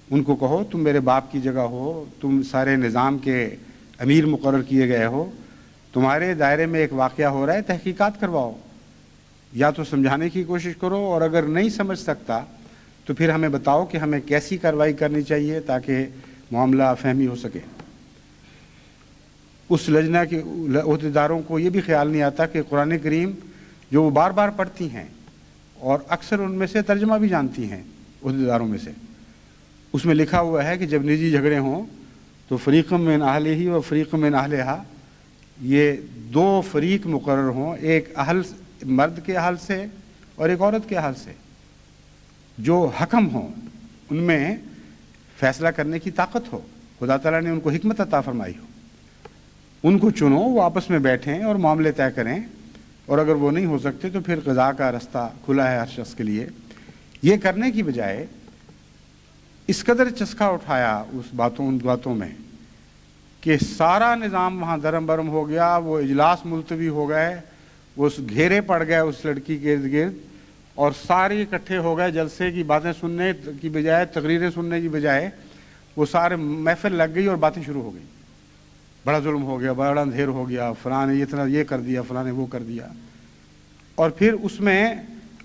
ان کو کہو تم میرے باپ کی جگہ ہو، تم سارے نظام کے امیر مقرر کیے گئے ہو، تمہارے دائرے میں ایک واقعہ ہو رہا ہے، تحقیقات کرواؤ، یا تو سمجھانے کی کوشش کرو، اور اگر نہیں سمجھ سکتا تو پھر ہمیں بتاؤ کہ ہمیں کیسی کارروائی کرنی چاہیے تاکہ معاملہ فہمی ہو سکے۔ اس لجنہ کے عہدیداروں کو یہ بھی خیال نہیں آتا کہ قرآن کریم جو وہ بار بار پڑھتی ہیں اور اکثر ان میں سے ترجمہ بھی جانتی ہیں عہدیداروں میں سے، اس میں لکھا ہوا ہے کہ جب نجی جھگڑے ہوں تو فریق من اہلہ و فریق من اہلہا، یہ دو فریق مقرر ہوں، ایک اہل مرد کے اہل سے اور ایک عورت کے اہل سے، جو حکم ہوں، ان میں فیصلہ کرنے کی طاقت ہو، خدا تعالیٰ نے ان کو حکمت عطا فرمائی ہو، ان کو چنو، وہ آپس میں بیٹھیں اور معاملے طے کریں، اور اگر وہ نہیں ہو سکتے تو پھر قضاء کا رستہ کھلا ہے ہر شخص کے لیے۔ یہ کرنے کی بجائے اس قدر چسکا اٹھایا ان باتوں میں کہ سارا نظام وہاں درم برم ہو گیا، وہ اجلاس ملتوی ہو گئے، وہ گھیرے پڑ گئے اس لڑکی کے ارد گرد، اور سارے اکٹھے ہو گئے جلسے کی باتیں سننے کی بجائے، تقریریں سننے کی بجائے، وہ سارے محفل لگ گئی اور باتیں شروع ہو گئی، بڑا ظلم ہو گیا، بڑا اندھیر ہو گیا، فلاں نے اتنا یہ کر دیا، فلاں نے وہ کر دیا، اور پھر اس میں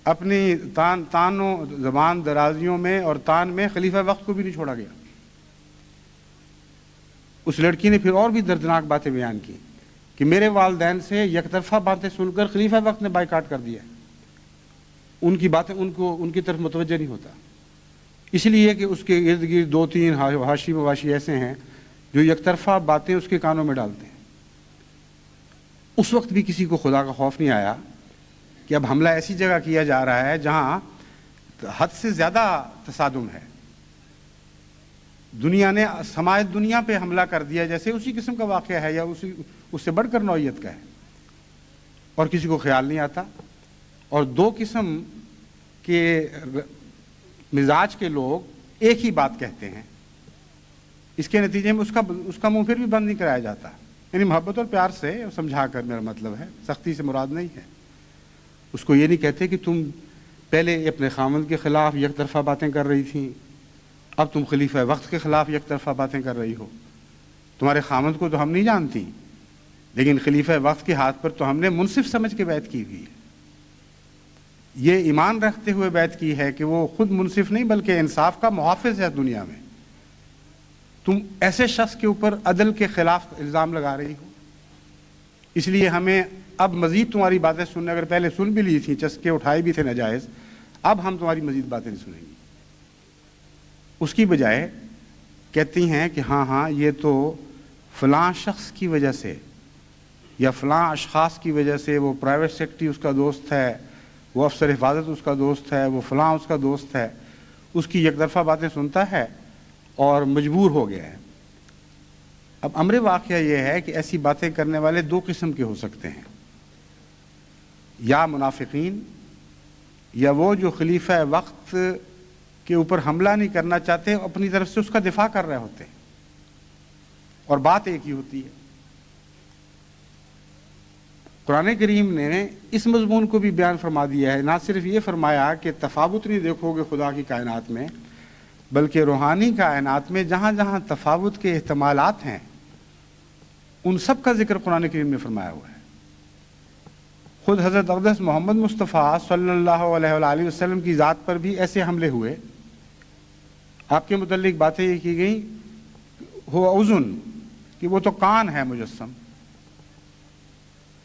اپنی تان و زبان درازیوں میں اور تان میں خلیفہ وقت کو بھی نہیں چھوڑا گیا۔ اس لڑکی نے پھر اور بھی دردناک باتیں بیان کی کہ میرے والدین سے یک طرفہ باتیں سن کر خلیفہ وقت نے بائیکاٹ کر دیا، ان کی باتیں ان کی طرف متوجہ نہیں ہوتا، اس لیے کہ اس کے ارد گرد دو تین حاشی مواشی ایسے ہیں جو یک طرفہ باتیں اس کے کانوں میں ڈالتے ہیں۔ اس وقت بھی کسی کو خدا کا خوف نہیں آیا کہ اب حملہ ایسی جگہ کیا جا رہا ہے جہاں حد سے زیادہ تصادم ہے، دنیا نے سماج دنیا پہ حملہ کر دیا، جیسے اسی قسم کا واقعہ ہے یا اس سے بڑھ کر نوعیت کا ہے، اور کسی کو خیال نہیں آتا. اور دو قسم کے مزاج کے لوگ ایک ہی بات کہتے ہیں، اس کے نتیجے میں اس کا منہ پھر بھی بند نہیں کرایا جاتا. یعنی محبت اور پیار سے سمجھا کر، میرا مطلب ہے، سختی سے مراد نہیں ہے. اس کو یہ نہیں کہتے کہ تم پہلے اپنے خامند کے خلاف یک طرفہ باتیں کر رہی تھیں، اب تم خلیفہ وقت کے خلاف یک طرفہ باتیں کر رہی ہو. تمہارے خامند کو تو ہم نہیں جانتی، لیکن خلیفہ وقت کے ہاتھ پر تو ہم نے منصف سمجھ کے بیعت کی ہوئی ہے. یہ ایمان رکھتے ہوئے بیعت کی ہے کہ وہ خود منصف نہیں بلکہ انصاف کا محافظ ہے دنیا میں. تم ایسے شخص کے اوپر عدل کے خلاف الزام لگا رہی ہو، اس لیے ہمیں اب مزید تمہاری باتیں سننے، اگر پہلے سن بھی لی تھیں، چسکے اٹھائے بھی تھے ناجائز، اب ہم تمہاری مزید باتیں نہیں سنیں گی. اس کی بجائے کہتی ہیں کہ ہاں یہ تو فلاں شخص کی وجہ سے یا فلاں اشخاص کی وجہ سے، وہ پرائیویٹ سیکرٹری اس کا دوست ہے، وہ افسر حفاظت اس کا دوست ہے، وہ فلاں اس کا دوست ہے، اس کی یک طرفہ باتیں سنتا ہے اور مجبور ہو گیا ہے. اب امر واقعہ یہ ہے کہ ایسی باتیں کرنے والے دو قسم کے ہو سکتے ہیں، یا منافقین، یا وہ جو خلیفہ وقت کے اوپر حملہ نہیں کرنا چاہتے، اپنی طرف سے اس کا دفاع کر رہے ہوتے ہیں، اور بات ایک ہی ہوتی ہے. قرآن کریم نے اس مضمون کو بھی بیان فرما دیا ہے. نہ صرف یہ فرمایا کہ تفاوت نہیں دیکھو گے خدا کی کائنات میں، بلکہ روحانی کائنات میں جہاں جہاں تفاوت کے احتمالات ہیں ان سب کا ذکر قرآن کریم نے فرمایا ہوا ہے. خود حضرت اقدس محمد مصطفیٰ صلی اللہ علیہ وآلہ وسلم کی ذات پر بھی ایسے حملے ہوئے. آپ کے متعلق باتیں یہ کی گئیں، ہو اذن، کہ وہ تو کان ہے مجسم،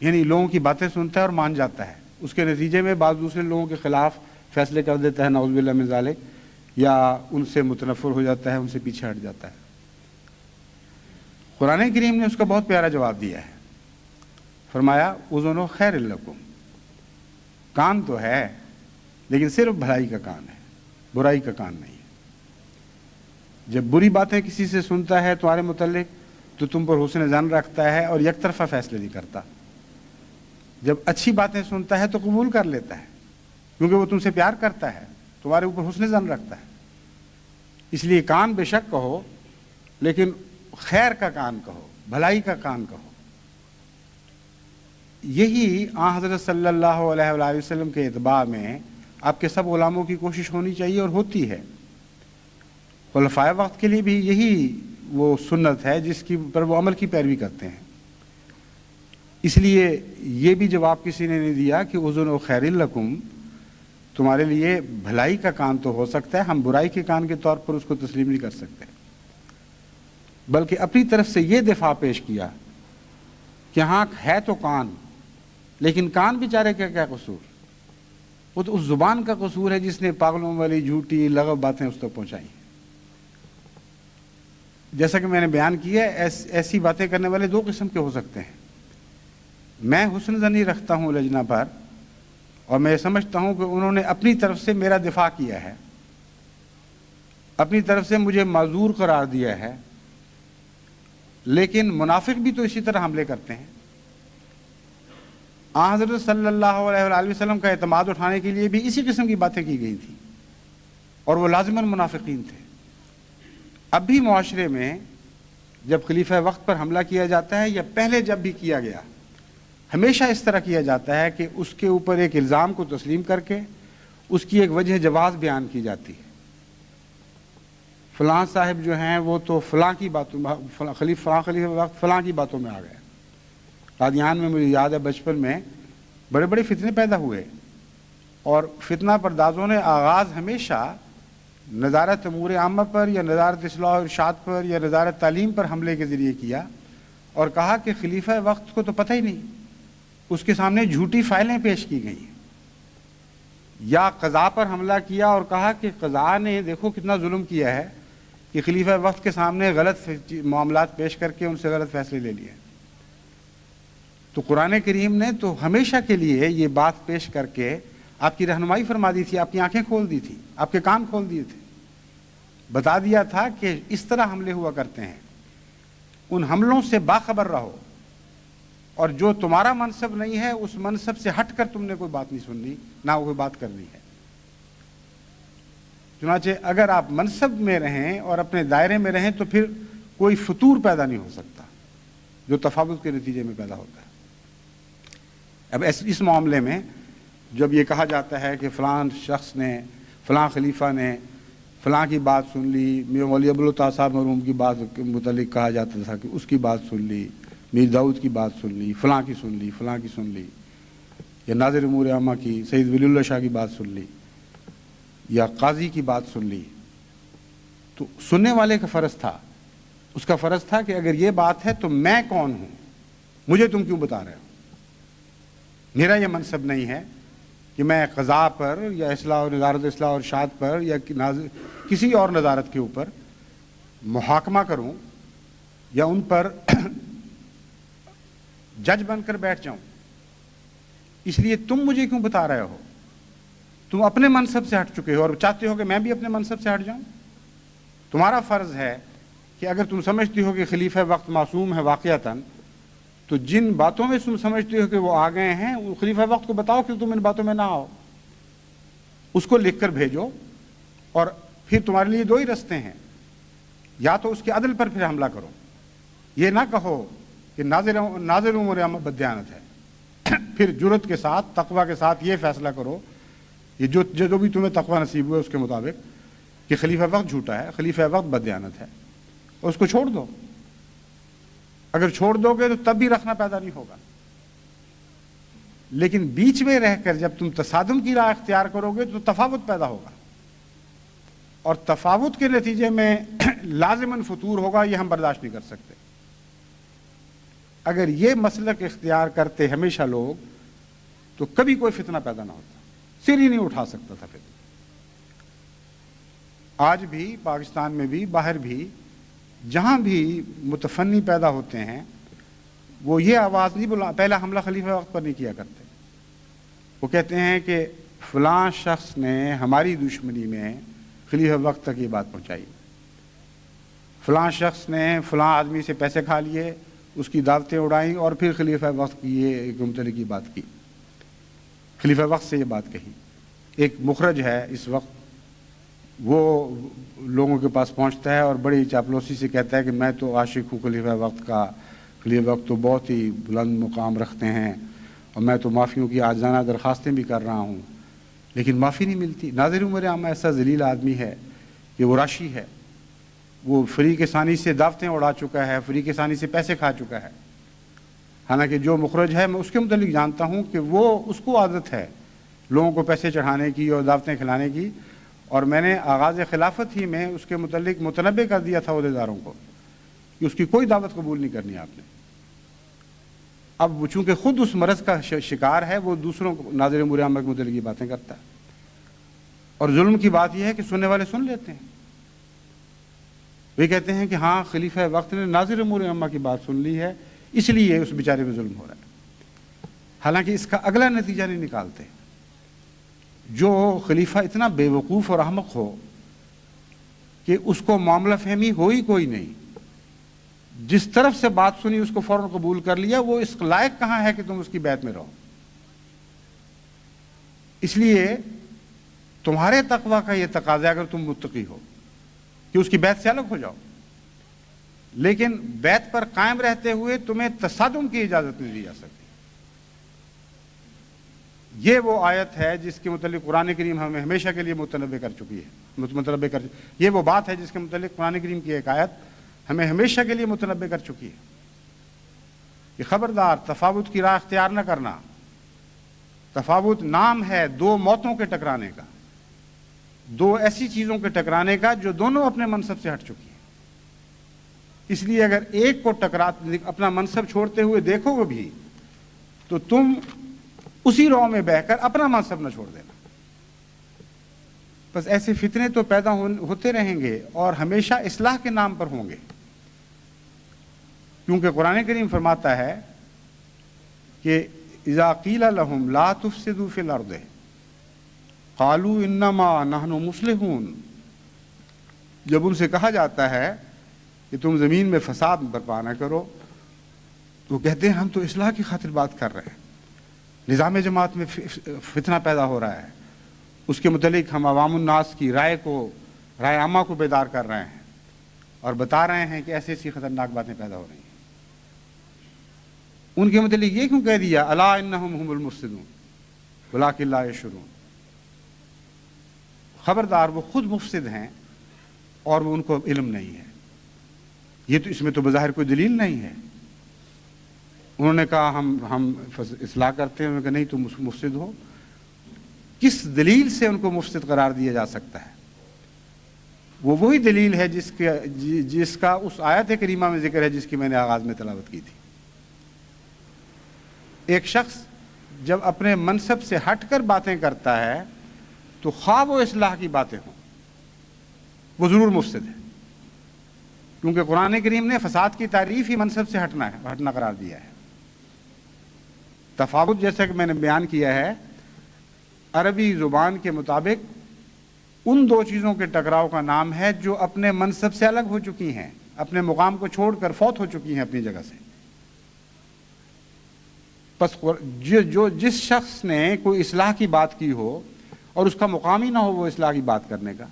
یعنی لوگوں کی باتیں سنتا ہے اور مان جاتا ہے، اس کے نتیجے میں بعض دوسرے لوگوں کے خلاف فیصلے کر دیتا ہے، نعوذ باللہ من ذالک، یا ان سے متنفر ہو جاتا ہے، ان سے پیچھے ہٹ جاتا ہے. قرآن کریم نے اس کا بہت پیارا جواب دیا ہے. فرمایا اذن خیر لکم، کان تو ہے لیکن صرف بھلائی کا کان ہے، برائی کا کان نہیں ہے. جب بری باتیں کسی سے سنتا ہے تمہارے متعلق تو تم پر حسن ظن رکھتا ہے اور یک طرفہ فیصلے نہیں کرتا. جب اچھی باتیں سنتا ہے تو قبول کر لیتا ہے، کیونکہ وہ تم سے پیار کرتا ہے، تمہارے اوپر حسن ظن رکھتا ہے. اس لیے کان بے شک کہو، لیکن خیر کا کان کہو، بھلائی کا کان کہو. یہی آن حضرت صلی اللہ علیہ وآلہ وسلم کے اتباع میں آپ کے سب غلاموں کی کوشش ہونی چاہیے اور ہوتی ہے. خلفائے وقت کے لیے بھی یہی وہ سنت ہے جس کی پر وہ عمل کی پیروی کرتے ہیں. اس لیے یہ بھی جواب کسی نے نہیں دیا کہ اذن خیر لکم، تمہارے لیے بھلائی کا کان تو ہو سکتا ہے، ہم برائی کے کان کے طور پر اس کو تسلیم نہیں کر سکتے. بلکہ اپنی طرف سے یہ دفاع پیش کیا کہ ہاں ہے تو کان، لیکن کان بیچارے کا کیا قصور؟ وہ تو اس زبان کا قصور ہے جس نے پاگلوں والی جھوٹی لغو باتیں اس تک پہنچائی. جیسا کہ میں نے بیان کیا، ایسی باتیں کرنے والے دو قسم کے ہو سکتے ہیں. میں حسن ظنی رکھتا ہوں لجنا پر، اور میں سمجھتا ہوں کہ انہوں نے اپنی طرف سے میرا دفاع کیا ہے، اپنی طرف سے مجھے معذور قرار دیا ہے. لیکن منافق بھی تو اسی طرح حملے کرتے ہیں. حضرت صلی اللہ علیہ وآلہ وسلم کا اعتماد اٹھانے کے لیے بھی اسی قسم کی باتیں کی گئی تھیں، اور وہ لازماً منافقین تھے. اب بھی معاشرے میں جب خلیفہ وقت پر حملہ کیا جاتا ہے یا پہلے جب بھی کیا گیا، ہمیشہ اس طرح کیا جاتا ہے کہ اس کے اوپر ایک الزام کو تسلیم کر کے اس کی ایک وجہ جواز بیان کی جاتی ہے. فلاں صاحب جو ہیں وہ تو فلاں کی باتوں، خلیفہ وقت فلاں کی باتوں میں آ گئے. قادیان میں مجھے یاد ہے بچپن میں بڑے بڑے فتنے پیدا ہوئے، اور فتنہ پردازوں نے آغاز ہمیشہ نظارت امور عامہ پر یا نظارت اصلاح و ارشاد پر یا نظارت تعلیم پر حملے کے ذریعے کیا، اور کہا کہ خلیفہ وقت کو تو پتہ ہی نہیں، اس کے سامنے جھوٹی فائلیں پیش کی گئی ہیں. یا قضاء پر حملہ کیا اور کہا کہ قضاء نے دیکھو کتنا ظلم کیا ہے کہ خلیفہ وقت کے سامنے غلط معاملات پیش کر کے ان سے غلط فیصلے لے لیے. تو قرآن کریم نے تو ہمیشہ کے لیے یہ بات پیش کر کے آپ کی رہنمائی فرما دی تھی، آپ کی آنکھیں کھول دی تھی، آپ کے کان کھول دیے تھے. بتا دیا تھا کہ اس طرح حملے ہوا کرتے ہیں، ان حملوں سے باخبر رہو، اور جو تمہارا منصب نہیں ہے اس منصب سے ہٹ کر تم نے کوئی بات نہیں سننی، نہ کوئی بات کرنی ہے۔ چنانچہ اگر آپ منصب میں رہیں اور اپنے دائرے میں رہیں تو پھر کوئی فطور پیدا نہیں ہو سکتا جو تفاوت کے نتیجے میں پیدا ہوتا ہے۔ اب اس معاملے میں جب یہ کہا جاتا ہے کہ فلاں شخص نے، فلاں خلیفہ نے فلاں کی بات سن لی، میر ولی ابوالطاہر صاحب مرحوم کی بات کے متعلق کہا جاتا تھا کہ اس کی بات سن لی، میر داؤد کی بات سن لی، فلاں کی سن لی، فلاں کی سن لی، یا ناظر امور عامہ کی سید ولی اللہ شاہ کی بات سن لی، یا قاضی کی بات سن لی، تو سننے والے کا فرض تھا، اس کا فرض تھا کہ اگر یہ بات ہے تو میں کون ہوں، مجھے تم کیوں بتا رہے ہو؟ میرا یہ منصب نہیں ہے کہ میں قضاء پر یا اصلاح اور نظارت اصلاح اور ارشاد پر یا کسی اور نظارت کے اوپر محاکمہ کروں یا ان پر جج بن کر بیٹھ جاؤں۔ اس لیے تم مجھے کیوں بتا رہے ہو؟ تم اپنے منصب سے ہٹ چکے ہو اور چاہتے ہو کہ میں بھی اپنے منصب سے ہٹ جاؤں۔ تمہارا فرض ہے کہ اگر تم سمجھتی ہو کہ خلیفہ وقت معصوم ہے واقعتاً، تو جن باتوں میں تم سمجھتے ہو کہ وہ آ گئے ہیں، وہ خلیفہ وقت کو بتاؤ کہ تم ان باتوں میں نہ آؤ، اس کو لکھ کر بھیجو، اور پھر تمہارے لیے دو ہی رستے ہیں، یا تو اس کے عدل پر پھر حملہ کرو، یہ نہ کہو کہ ناظر امور عامہ بددیانت ہے، پھر جرت کے ساتھ تقوی کے ساتھ یہ فیصلہ کرو کہ جو بھی تمہیں تقوی نصیب ہوئے اس کے مطابق کہ خلیفہ وقت جھوٹا ہے، خلیفہ وقت بددیانت ہے، اور اس کو چھوڑ دو۔ اگر چھوڑ دو گے تو تب بھی رکھنا پیدا نہیں ہوگا، لیکن بیچ میں رہ کر جب تم تصادم کی راہ اختیار کرو گے تو تفاوت پیدا ہوگا، اور تفاوت کے نتیجے میں لازماً فطور ہوگا، یہ ہم برداشت نہیں کر سکتے۔ اگر یہ مسلک اختیار کرتے ہمیشہ لوگ تو کبھی کوئی فتنہ پیدا نہ ہوتا، سر ہی نہیں اٹھا سکتا تھا فتنہ۔ آج بھی پاکستان میں بھی باہر بھی جہاں بھی متفنی پیدا ہوتے ہیں وہ یہ آواز نہیں پہلا حملہ خلیفہ وقت پر نہیں کیا کرتے، وہ کہتے ہیں کہ فلاں شخص نے ہماری دشمنی میں خلیفہ وقت تک یہ بات پہنچائی، فلاں شخص نے فلاں آدمی سے پیسے کھا لیے، اس کی دعوتیں اڑائیں اور پھر خلیفہ وقت کی یہ متعلق کی بات کی، خلیفہ وقت سے یہ بات کہی۔ ایک مخرج ہے اس وقت، وہ لوگوں کے پاس پہنچتا ہے اور بڑی چاپلوسی سے کہتا ہے کہ میں تو عاشق ہوں خلیفہ وقت کا، خلیفہ وقت تو بہت ہی بلند مقام رکھتے ہیں اور میں تو معافیوں کی عاجزانہ درخواستیں بھی کر رہا ہوں، لیکن معافی نہیں ملتی۔ ناظر امور عامہ ایسا ذلیل آدمی ہے کہ وہ راشی ہے، وہ فریق ثانی سے دعوتیں اڑا چکا ہے، فریق ثانی سے پیسے کھا چکا ہے۔ حالانکہ جو مخرج ہے میں اس کے متعلق جانتا ہوں کہ وہ اس کو عادت ہے لوگوں کو پیسے چڑھانے کی اور دعوتیں کھلانے کی، اور میں نے آغاز خلافت ہی میں اس کے متعلق متنبع کر دیا تھا عہدیداروں کو کہ اس کی کوئی دعوت قبول نہیں کرنی آپ نے۔ اب وہ چونکہ خود اس مرض کا شکار ہے، وہ دوسروں کو ناظر امور عامہ کے متعلق یہ باتیں کرتا ہے، اور ظلم کی بات یہ ہے کہ سننے والے سن لیتے ہیں، وہ کہتے ہیں کہ ہاں خلیفہ وقت نے ناظر امور عامہ کی بات سن لی ہے اس لیے اس بیچارے میں ظلم ہو رہا ہے، حالانکہ اس کا اگلا نتیجہ نہیں نکالتے۔ جو خلیفہ اتنا بے وقوف اور احمق ہو کہ اس کو معاملہ فہمی ہوئی کوئی نہیں، جس طرف سے بات سنی اس کو فوراً قبول کر لیا، وہ اس لائق کہاں ہے کہ تم اس کی بیعت میں رہو؟ اس لیے تمہارے تقویٰ کا یہ تقاضا اگر تم متقی ہو کہ اس کی بیعت سے الگ ہو جاؤ، لیکن بیعت پر قائم رہتے ہوئے تمہیں تصادم کی اجازت نہیں دی جا سکتی۔ یہ وہ آیت ہے جس کے متعلق قرآن کریم ہمیں ہمیشہ کے لیے متنبع کر چکی ہے، یہ وہ بات ہے جس کے متعلق قرآن کریم کی ایک آیت ہمیں ہمیشہ کے لیے متنبع کر چکی ہے کہ خبردار تفاوت کی راہ اختیار نہ کرنا۔ تفاوت نام ہے دو موتوں کے ٹکرانے کا، دو ایسی چیزوں کے ٹکرانے کا جو دونوں اپنے منصب سے ہٹ چکی ہیں۔ اس لیے اگر ایک کو اپنا منصب چھوڑتے ہوئے دیکھو گے بھی تو تم اسی رو میں بہ کر اپنا منصب نہ چھوڑ دینا۔ بس ایسے فتنے تو پیدا ہوتے رہیں گے اور ہمیشہ اصلاح کے نام پر ہوں گے، کیونکہ قرآن کریم فرماتا ہے کہ اذا قیل لهم لا تفسدوا فی الارض قالوا انما نحن مصلحون، جب ان سے کہا جاتا ہے کہ تم زمین میں فساد برپا نہ کرو تو کہتے ہیں ہم تو اصلاح کی خاطر بات کر رہے ہیں، نظام جماعت میں فتنہ پیدا ہو رہا ہے، اس کے متعلق ہم عوام الناس کی رائے عامہ کو بیدار کر رہے ہیں اور بتا رہے ہیں کہ ایسی ایسی خطرناک باتیں پیدا ہو رہی ہیں۔ ان کے متعلق یہ کیوں کہہ دیا الا انہم هم المفسدون ولکن لا یشعرون؟ خبردار، وہ خود مفسد ہیں اور وہ ان کو علم نہیں ہے۔ یہ تو اس میں تو بظاہر کوئی دلیل نہیں ہے۔ انہوں نے کہا ہم اصلاح کرتے ہیں، انہوں نے کہا نہیں تم مفسد ہو۔ کس دلیل سے ان کو مفسد قرار دیا جا سکتا ہے؟ وہ وہی دلیل ہے جس کا اس آیت کریمہ میں ذکر ہے جس کی میں نے آغاز میں تلاوت کی تھی۔ ایک شخص جب اپنے منصب سے ہٹ کر باتیں کرتا ہے تو خواہ وہ اصلاح کی باتیں ہوں، وہ ضرور مفسد ہے، کیونکہ قرآن کریم نے فساد کی تعریف ہی منصب سے ہٹنا قرار دیا ہے۔ تفاوت جیسا کہ میں نے بیان کیا ہے، عربی زبان کے مطابق ان دو چیزوں کے ٹکراؤ کا نام ہے جو اپنے منصب سے الگ ہو چکی ہیں، اپنے مقام کو چھوڑ کر فوت ہو چکی ہیں اپنی جگہ سے۔ بس جس شخص نے کوئی اصلاح کی بات کی ہو اور اس کا مقام ہی نہ ہو وہ اصلاح کی بات کرنے کا،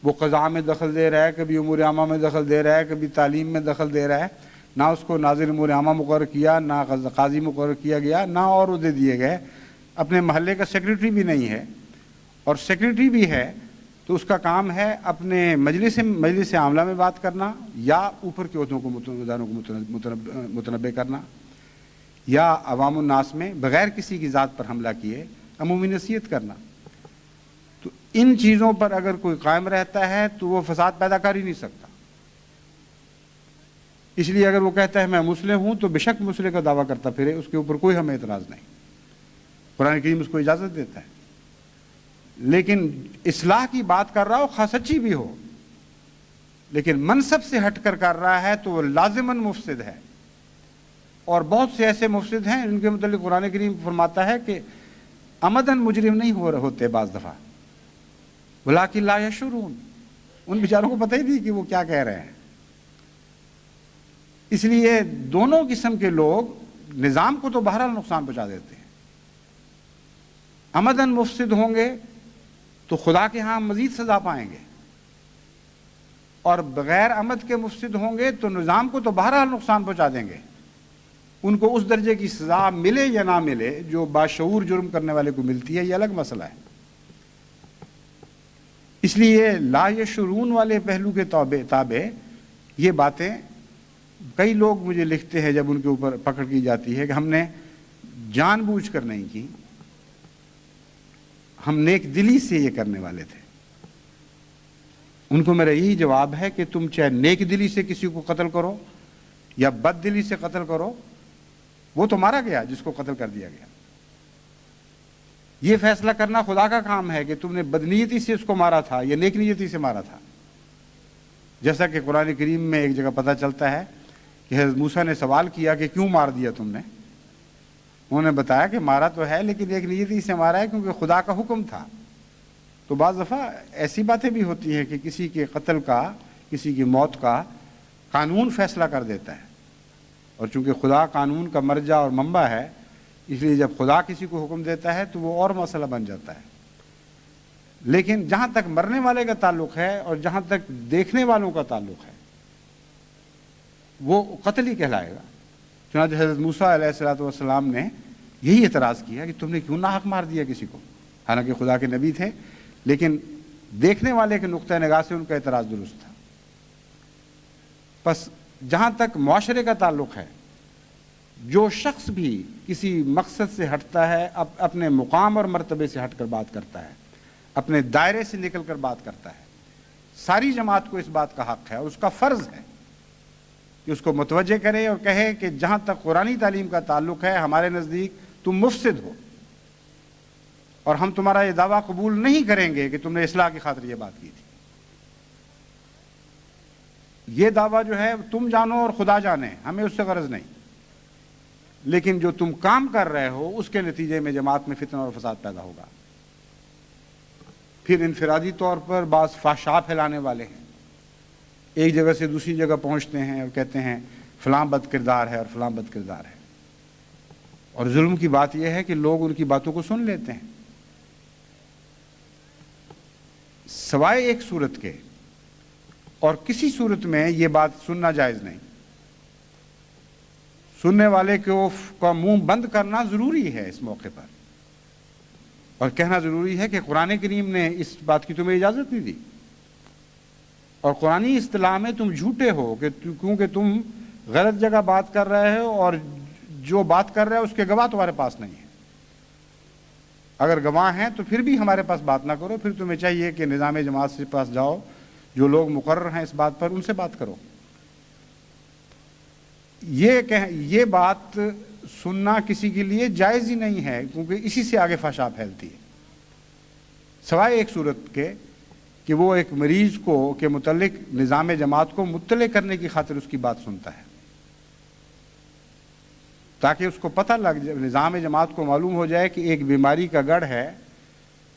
وہ قضاء میں دخل دے رہا ہے، کبھی امور عامہ میں دخل دے رہا ہے، کبھی تعلیم میں دخل دے رہا ہے، نہ اس کو ناظر امور عامہ مقرر کیا، نہ قاضی مقرر کیا گیا، نہ اور عہدے دیے گئے، اپنے محلے کا سیکریٹری بھی نہیں ہے، اور سیکریٹری بھی ہے تو اس کا کام ہے اپنے مجلس عاملہ میں بات کرنا یا اوپر کے عہدوں کو متنبع کرنا یا عوام الناس میں بغیر کسی کی ذات پر حملہ کیے عمومی نصیحت کرنا۔ تو ان چیزوں پر اگر کوئی قائم رہتا ہے تو وہ فساد پیدا کر ہی نہیں سکتا۔ اس لیے اگر وہ کہتا ہے میں مسلح ہوں تو بے شک مسلح کا دعویٰ کرتا پھرے، اس کے اوپر کوئی ہمیں اعتراض نہیں، قرآن کریم اس کو اجازت دیتا ہے۔ لیکن اصلاح کی بات کر رہا ہو، خواہ سچی بھی ہو، لیکن منصب سے ہٹ کر رہا ہے تو وہ لازماً مفسد ہے۔ اور بہت سے ایسے مفسد ہیں ان کے متعلق قرآن کریم فرماتا ہے کہ عمدن مجرم نہیں ہوتے بعض دفعہ، ولکن لا یشعرون، ان بیچاروں کو پتہ ہی نہیں کہ وہ کیا کہہ رہے ہیں۔ اس لیے دونوں قسم کے لوگ نظام کو تو بہرحال نقصان پہنچا دیتے ہیں۔ عمدن مفسد ہوں گے تو خدا کے ہاں مزید سزا پائیں گے، اور بغیر عمد کے مفسد ہوں گے تو نظام کو تو بہرحال نقصان پہنچا دیں گے۔ ان کو اس درجے کی سزا ملے یا نہ ملے جو باشعور جرم کرنے والے کو ملتی ہے، یہ الگ مسئلہ ہے۔ اس لیے لا یشعرون والے پہلو کے تابع یہ باتیں کئی لوگ مجھے لکھتے ہیں جب ان کے اوپر پکڑ کی جاتی ہے کہ ہم نے جان بوجھ کر نہیں کی، ہم نیک دلی سے یہ کرنے والے تھے۔ ان کو میرا یہی جواب ہے کہ تم چاہے نیک دلی سے کسی کو قتل کرو یا بد دلی سے قتل کرو، وہ تو مارا گیا جس کو قتل کر دیا گیا۔ یہ فیصلہ کرنا خدا کا کام ہے کہ تم نے بدنیتی سے اس کو مارا تھا یا نیک نیتی سے مارا تھا۔ جیسا کہ قرآن کریم میں ایک جگہ پتہ چلتا ہے کہ حضرت موسیٰ نے سوال کیا کہ کیوں مار دیا تم نے؟ انہوں نے بتایا کہ مارا تو ہے لیکن ایک نیتی سے مارا ہے کیونکہ خدا کا حکم تھا۔ تو بعض دفعہ ایسی باتیں بھی ہوتی ہیں کہ کسی کے قتل کا، کسی کی موت کا قانون فیصلہ کر دیتا ہے، اور چونکہ خدا قانون کا مرجع اور منبع ہے، اس لیے جب خدا کسی کو حکم دیتا ہے تو وہ اور مسئلہ بن جاتا ہے۔ لیکن جہاں تک مرنے والے کا تعلق ہے اور جہاں تک دیکھنے والوں کا تعلق ہے وہ قتل ہی کہلائے گا۔ چنانچہ حضرت موسیٰ علیہ السلام نے یہی اعتراض کیا کہ تم نے کیوں ناحق مار دیا کسی کو، حالانکہ خدا کے نبی تھے، لیکن دیکھنے والے کے نقطہ نگاہ سے ان کا اعتراض درست تھا۔ پس جہاں تک معاشرے کا تعلق ہے، جو شخص بھی کسی مقصد سے ہٹتا ہے، اپنے مقام اور مرتبے سے ہٹ کر بات کرتا ہے، اپنے دائرے سے نکل کر بات کرتا ہے، ساری جماعت کو اس بات کا حق ہے اور اس کا فرض ہے کہ اس کو متوجہ کرے اور کہے کہ جہاں تک قرآنی تعلیم کا تعلق ہے ہمارے نزدیک تم مفسد ہو، اور ہم تمہارا یہ دعویٰ قبول نہیں کریں گے کہ تم نے اصلاح کی خاطر یہ بات کی تھی۔ یہ دعویٰ جو ہے تم جانو اور خدا جانے، ہمیں اس سے غرض نہیں، لیکن جو تم کام کر رہے ہو اس کے نتیجے میں جماعت میں فتنہ اور فساد پیدا ہوگا۔ پھر انفرادی طور پر بعض فحشا پھیلانے والے ہیں، ایک جگہ سے دوسری جگہ پہنچتے ہیں اور کہتے ہیں فلاں بد کردار ہے اور فلاں بد کردار ہے، اور ظلم کی بات یہ ہے کہ لوگ ان کی باتوں کو سن لیتے ہیں سوائے ایک صورت کے، اور کسی صورت میں یہ بات سننا جائز نہیں۔ سننے والے کا منہ بند کرنا ضروری ہے اس موقع پر، اور کہنا ضروری ہے کہ قرآن کریم نے اس بات کی تمہیں اجازت نہیں دی، اور قرآنی اصطلاح میں تم جھوٹے ہو کیونکہ تم غلط جگہ بات کر رہے ہو، اور جو بات کر رہے ہو اس کے گواہ تمہارے پاس نہیں ہیں۔ اگر گواہ ہیں تو پھر بھی ہمارے پاس بات نہ کرو، پھر تمہیں چاہیے کہ نظام جماعت کے پاس جاؤ، جو لوگ مقرر ہیں اس بات پر ان سے بات کرو۔ یہ بات سننا کسی کے لیے جائز ہی نہیں ہے، کیونکہ اسی سے آگے فحشا پھیلتی ہے، سوائے ایک صورت کے کہ وہ ایک مریض کے متعلق نظام جماعت کو مطلع کرنے کی خاطر اس کی بات سنتا ہے، تاکہ اس کو پتہ لگ جائے، نظام جماعت کو معلوم ہو جائے کہ ایک بیماری کا گڑھ ہے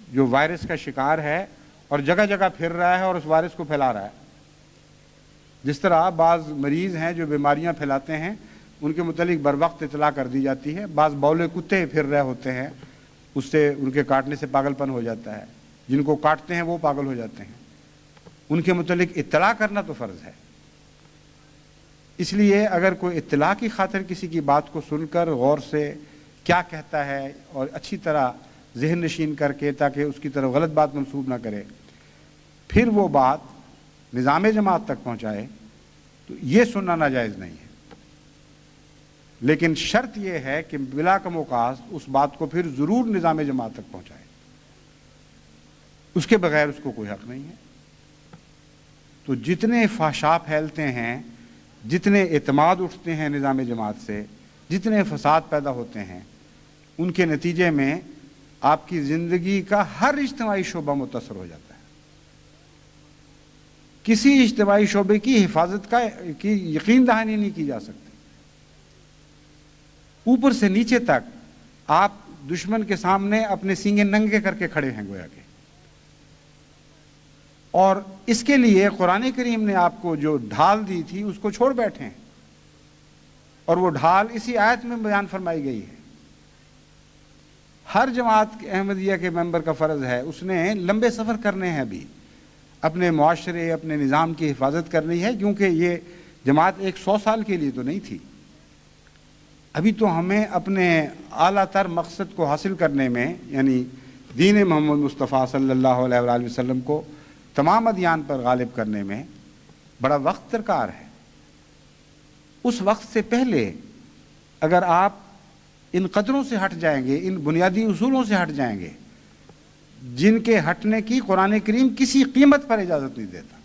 جو وائرس کا شکار ہے اور جگہ جگہ پھر رہا ہے اور اس وائرس کو پھیلا رہا ہے۔ جس طرح بعض مریض ہیں جو بیماریاں پھیلاتے ہیں، ان کے متعلق بر وقت اطلاع کر دی جاتی ہے، بعض بولے کتے پھر رہے ہوتے ہیں، اس سے ان کے کاٹنے سے پاگل پن ہو جاتا ہے، جن کو کاٹتے ہیں وہ پاگل ہو جاتے ہیں، ان کے متعلق اطلاع کرنا تو فرض ہے۔ اس لیے اگر کوئی اطلاع کی خاطر کسی کی بات کو سن کر غور سے کیا کہتا ہے اور اچھی طرح ذہن نشین کر کے تاکہ اس کی طرف غلط بات منسوب نہ کرے، پھر وہ بات نظام جماعت تک پہنچائے، تو یہ سننا ناجائز نہیں ہے، لیکن شرط یہ ہے کہ بلا کم اوقات اس بات کو پھر ضرور نظام جماعت تک پہنچائے، اس کے بغیر اس کو کوئی حق نہیں ہے۔ تو جتنے فحشا پھیلتے ہیں، جتنے اعتماد اٹھتے ہیں نظام جماعت سے، جتنے فساد پیدا ہوتے ہیں، ان کے نتیجے میں آپ کی زندگی کا ہر اجتماعی شعبہ متاثر ہو جاتا ہے۔ کسی اجتماعی شعبے کی حفاظت کی یقین دہانی نہیں کی جا سکتی، اوپر سے نیچے تک آپ دشمن کے سامنے اپنے سینگے ننگے کر کے کھڑے ہیں گویا کہ، اور اس کے لیے قرآن کریم نے آپ کو جو ڈھال دی تھی اس کو چھوڑ بیٹھے ہیں، اور وہ ڈھال اسی آیت میں بیان فرمائی گئی ہے۔ ہر جماعت احمدیہ کے ممبر کا فرض ہے، اس نے لمبے سفر کرنے ہیں، بھی اپنے معاشرے اپنے نظام کی حفاظت کرنی ہے، کیونکہ یہ جماعت 100 سال کے لیے تو نہیں تھی، ابھی تو ہمیں اپنے اعلیٰ تر مقصد کو حاصل کرنے میں، یعنی دین محمد مصطفیٰ صلی اللہ علیہ وآلہ وسلم کو تمام ادیان پر غالب کرنے میں بڑا وقت درکار ہے۔ اس وقت سے پہلے اگر آپ ان قدروں سے ہٹ جائیں گے، ان بنیادی اصولوں سے ہٹ جائیں گے جن کے ہٹنے کی قرآن کریم کسی قیمت پر اجازت نہیں دیتا،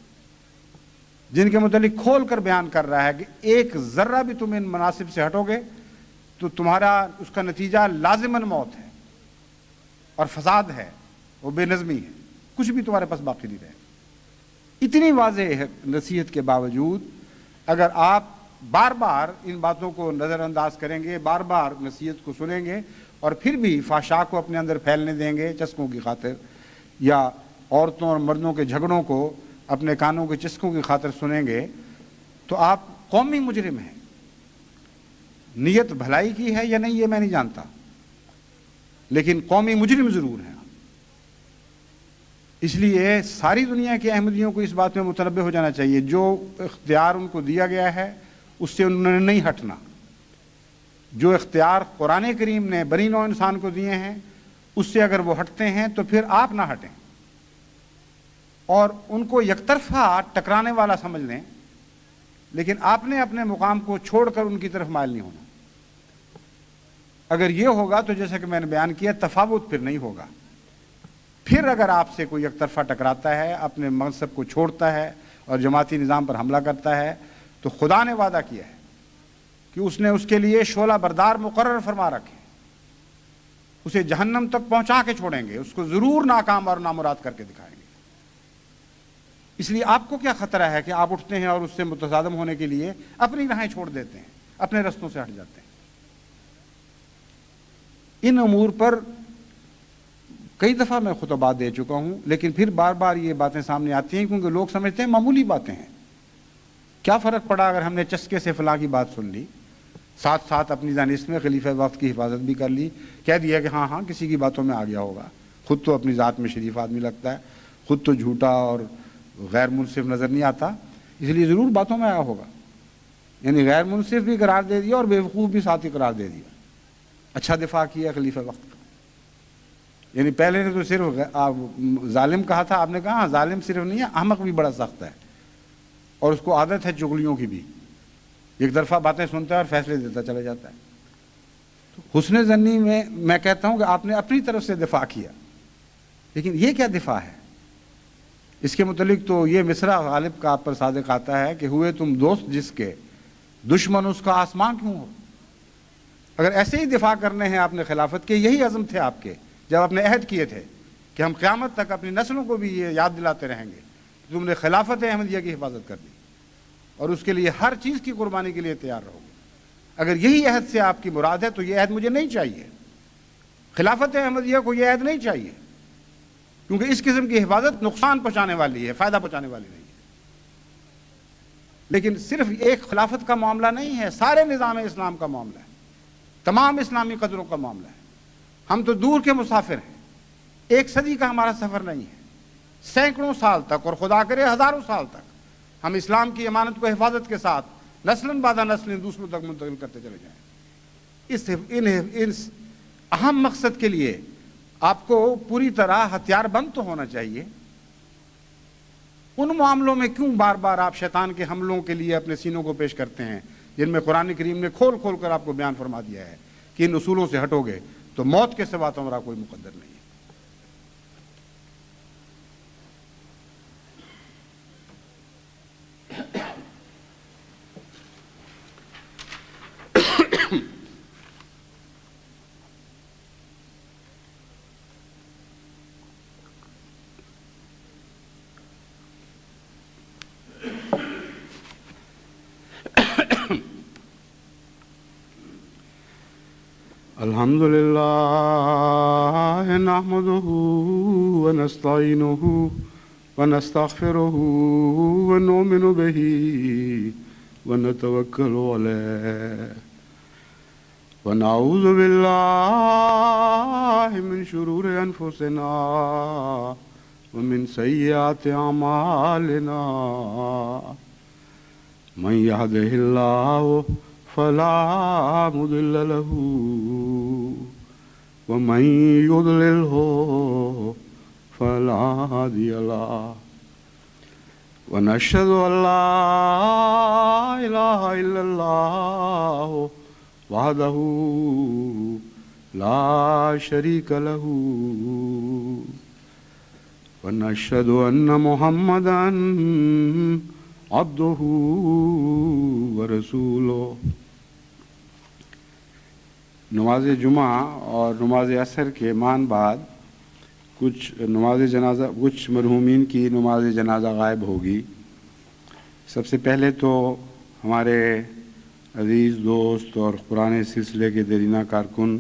جن کے متعلق کھول کر بیان کر رہا ہے کہ ایک ذرہ بھی تم ان مناسب سے ہٹو گے تو تمہارا اس کا نتیجہ لازماً موت ہے اور فساد ہے، وہ بے نظمی ہے، کچھ بھی تمہارے پاس باقی نہیں رہے۔ اتنی واضح نصیحت کے باوجود اگر آپ بار بار ان باتوں کو نظر انداز کریں گے، بار بار نصیحت کو سنیں گے اور پھر بھی فحشا کو اپنے اندر پھیلنے دیں گے چسکوں کی خاطر، یا عورتوں اور مردوں کے جھگڑوں کو اپنے کانوں کے چسکوں کی خاطر سنیں گے، تو آپ قومی مجرم ہیں۔ نیت بھلائی کی ہے یا نہیں یہ میں نہیں جانتا، لیکن قومی مجرم ضرور ہیں۔ اس لیے ساری دنیا کے احمدیوں کو اس بات میں متنبہ ہو جانا چاہیے، جو اختیار ان کو دیا گیا ہے اس سے انہوں نے نہیں ہٹنا۔ جو اختیار قرآن کریم نے بنی نوع انسان کو دیے ہیں اس سے اگر وہ ہٹتے ہیں تو پھر آپ نہ ہٹیں اور ان کو یک طرفہ ٹکرانے والا سمجھ لیں، لیکن آپ نے اپنے مقام کو چھوڑ کر ان کی طرف مائل نہیں ہونا۔ اگر یہ ہوگا تو جیسا کہ میں نے بیان کیا، تفاوت پھر نہیں ہوگا۔ پھر اگر آپ سے کوئی یک طرفہ ٹکراتا ہے، اپنے منصب کو چھوڑتا ہے اور جماعتی نظام پر حملہ کرتا ہے، تو خدا نے وعدہ کیا ہے کہ اس نے اس کے لیے شعلہ بردار مقرر فرما رکھے، اسے جہنم تک پہنچا کے چھوڑیں گے، اس کو ضرور ناکام اور نامراد کر کے دکھائیں گے۔ اس لیے آپ کو کیا خطرہ ہے کہ آپ اٹھتے ہیں اور اس سے متصادم ہونے کے لیے اپنی راہیں چھوڑ دیتے ہیں، اپنے رستوں سے ہٹ جاتے ہیں۔ ان امور پر کئی دفعہ میں خطبات دے چکا ہوں، لیکن پھر بار بار یہ باتیں سامنے آتی ہیں کیونکہ لوگ سمجھتے ہیں معمولی باتیں ہیں، کیا فرق پڑا اگر ہم نے چسکے سے فلاں کی بات سن لی، ساتھ ساتھ اپنی دانست میں خلیفہ وقت کی حفاظت بھی کر لی، کہہ دیا کہ ہاں ہاں کسی کی باتوں میں آ گیا ہوگا، خود تو اپنی ذات میں شریف آدمی لگتا ہے، خود تو جھوٹا اور غیر منصف نظر نہیں آتا، اس لیے ضرور باتوں میں آیا ہوگا، یعنی غیر منصف بھی قرار دے دیا اور بیوقوف بھی ساتھ ہی قرار دے دیا۔ اچھا دفاع کیا خلیفہ وقت کا، یعنی پہلے نے تو صرف ظالم کہا تھا، آپ نے کہا ہاں ظالم صرف نہیں ہے، احمق بھی بڑا سخت ہے، اور اس کو عادت ہے چغلیوں کی بھی، ایک طرفہ باتیں سنتا ہے اور فیصلے دیتا چلا جاتا ہے۔ تو حسن ظنی میں کہتا ہوں کہ آپ نے اپنی طرف سے دفاع کیا، لیکن یہ کیا دفاع ہے؟ اس کے متعلق تو یہ مصرع غالب کا آپ پر صادق آتا ہے کہ ہوئے تم دوست جس کے، دشمن اس کا آسمان کیوں ہو۔ اگر ایسے ہی دفاع کرنے ہیں آپ نے خلافت کے، یہی عزم تھے آپ کے جب آپ نے عہد کیے تھے کہ ہم قیامت تک اپنی نسلوں کو بھی یہ یاد دلاتے رہیں گے، تم نے خلافت احمدیہ کی حفاظت کر دی اور اس کے لیے ہر چیز کی قربانی کے لیے تیار رہو گے۔ اگر یہی عہد سے آپ کی مراد ہے تو یہ عہد مجھے نہیں چاہیے، خلافت احمدیہ کو یہ عہد نہیں چاہیے، کیونکہ اس قسم کی حفاظت نقصان پہنچانے والی ہے، فائدہ پہنچانے والی نہیں ہے۔ لیکن صرف ایک خلافت کا معاملہ نہیں ہے، سارے نظام اسلام کا معاملہ ہے، تمام اسلامی قدروں کا معاملہ ہے۔ ہم تو دور کے مسافر ہیں، ایک صدی کا ہمارا سفر نہیں ہے، سینکڑوں سال تک اور خدا کرے ہزاروں سال تک ہم اسلام کی امانت کو حفاظت کے ساتھ نسلاً بعد نسلیں دوسروں تک منتقل کرتے چلے جائیں۔ اس اہم مقصد کے لیے آپ کو پوری طرح ہتھیار بند تو ہونا چاہیے۔ ان معاملوں میں کیوں بار بار آپ شیطان کے حملوں کے لیے اپنے سینوں کو پیش کرتے ہیں جن میں قرآن کریم نے کھول کھول کر آپ کو بیان فرما دیا ہے کہ ان اصولوں سے ہٹو گے تو موت کے سوا تمہارا کوئی مقدر نہیں ہے۔ الحمد لله نحمده ونستعينه ونستغفره ونؤمن به ونتوكل عليه ونعوذ بالله من شرور أنفسنا ومن سيئات أعمالنا من يهده الله فلا مضل له ومن يضلله فلا هادي له ونشهد أن لا إله إلا الله وحده لا شريك له ونشهد أن محمدا عبده ورسوله۔ نماز جمعہ اور نماز عصر کے مان بعد کچھ مرحومین کی نماز جنازہ غائب ہوگی۔ سب سے پہلے تو ہمارے عزیز دوست اور قرآن سلسلے کے دیرینہ کارکن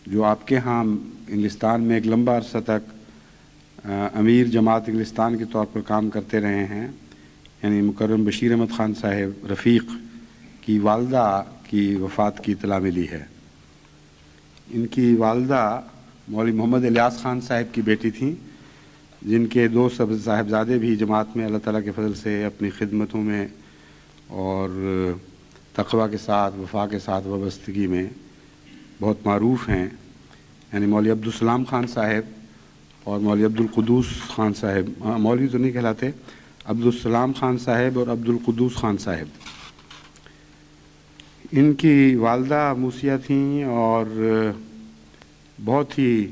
جو آپ کے ہاں انگلستان میں ایک لمبا عرصہ تک امیر جماعت انگلستان کے طور پر کام کرتے رہے ہیں، یعنی مکرم بشیر احمد خان صاحب رفیق کی والدہ کی وفات کی اطلاع ملی ہے۔ ان کی والدہ مولوی محمد الیاس خان صاحب کی بیٹی تھیں، جن کے دو صاحبزادے بھی جماعت میں اللہ تعالیٰ کے فضل سے اپنی خدمتوں میں اور تقوی کے ساتھ وفا کے ساتھ وابستگی میں بہت معروف ہیں، یعنی مولوی عبدالسلام خان صاحب اور مولوی عبدالقدوس خان صاحب، مولوی تو نہیں کہلاتے، عبدالسلام خان صاحب اور عبدالقدوس خان صاحب۔ ان کی والدہ موسیہ تھیں اور بہت ہی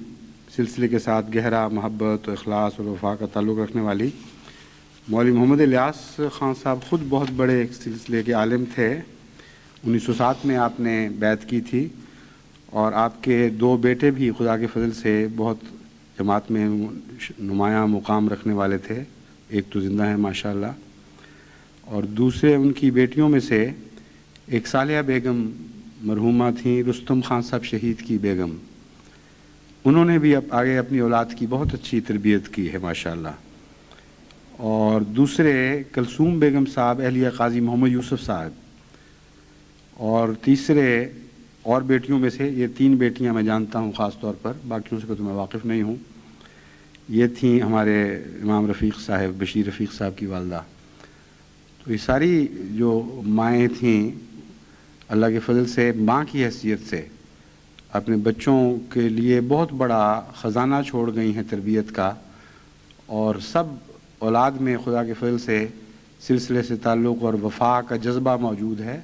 سلسلے کے ساتھ گہرا محبت و اخلاص اور وفا کا تعلق رکھنے والی۔ مولوی محمد الیاس خان صاحب خود بہت بڑے ایک سلسلے کے عالم تھے۔ 1907 میں آپ نے بیعت کی تھی اور آپ کے دو بیٹے بھی خدا کے فضل سے بہت جماعت میں نمایاں مقام رکھنے والے تھے، ایک تو زندہ ہیں ماشاءاللہ، اور دوسرے ان کی بیٹیوں میں سے ایک صالحہ بیگم مرحومہ تھیں، رستم خان صاحب شہید کی بیگم، انہوں نے بھی آگے اپنی اولاد کی بہت اچھی تربیت کی ہے ماشاءاللہ. اور دوسرے کلثوم بیگم صاحب اہلیہ قاضی محمد یوسف صاحب. اور تیسرے اور بیٹیوں میں سے یہ 3 بیٹیاں میں جانتا ہوں خاص طور پر، باقیوں سے تو میں واقف نہیں ہوں. یہ تھیں ہمارے امام رفیق صاحب، بشیر رفیق صاحب کی والدہ. تو یہ ساری جو مائیں تھیں اللہ کے فضل سے ماں کی حیثیت سے اپنے بچوں کے لیے بہت بڑا خزانہ چھوڑ گئی ہیں تربیت کا. اور سب اولاد میں خدا کے فضل سے سلسلے سے تعلق اور وفا کا جذبہ موجود ہے،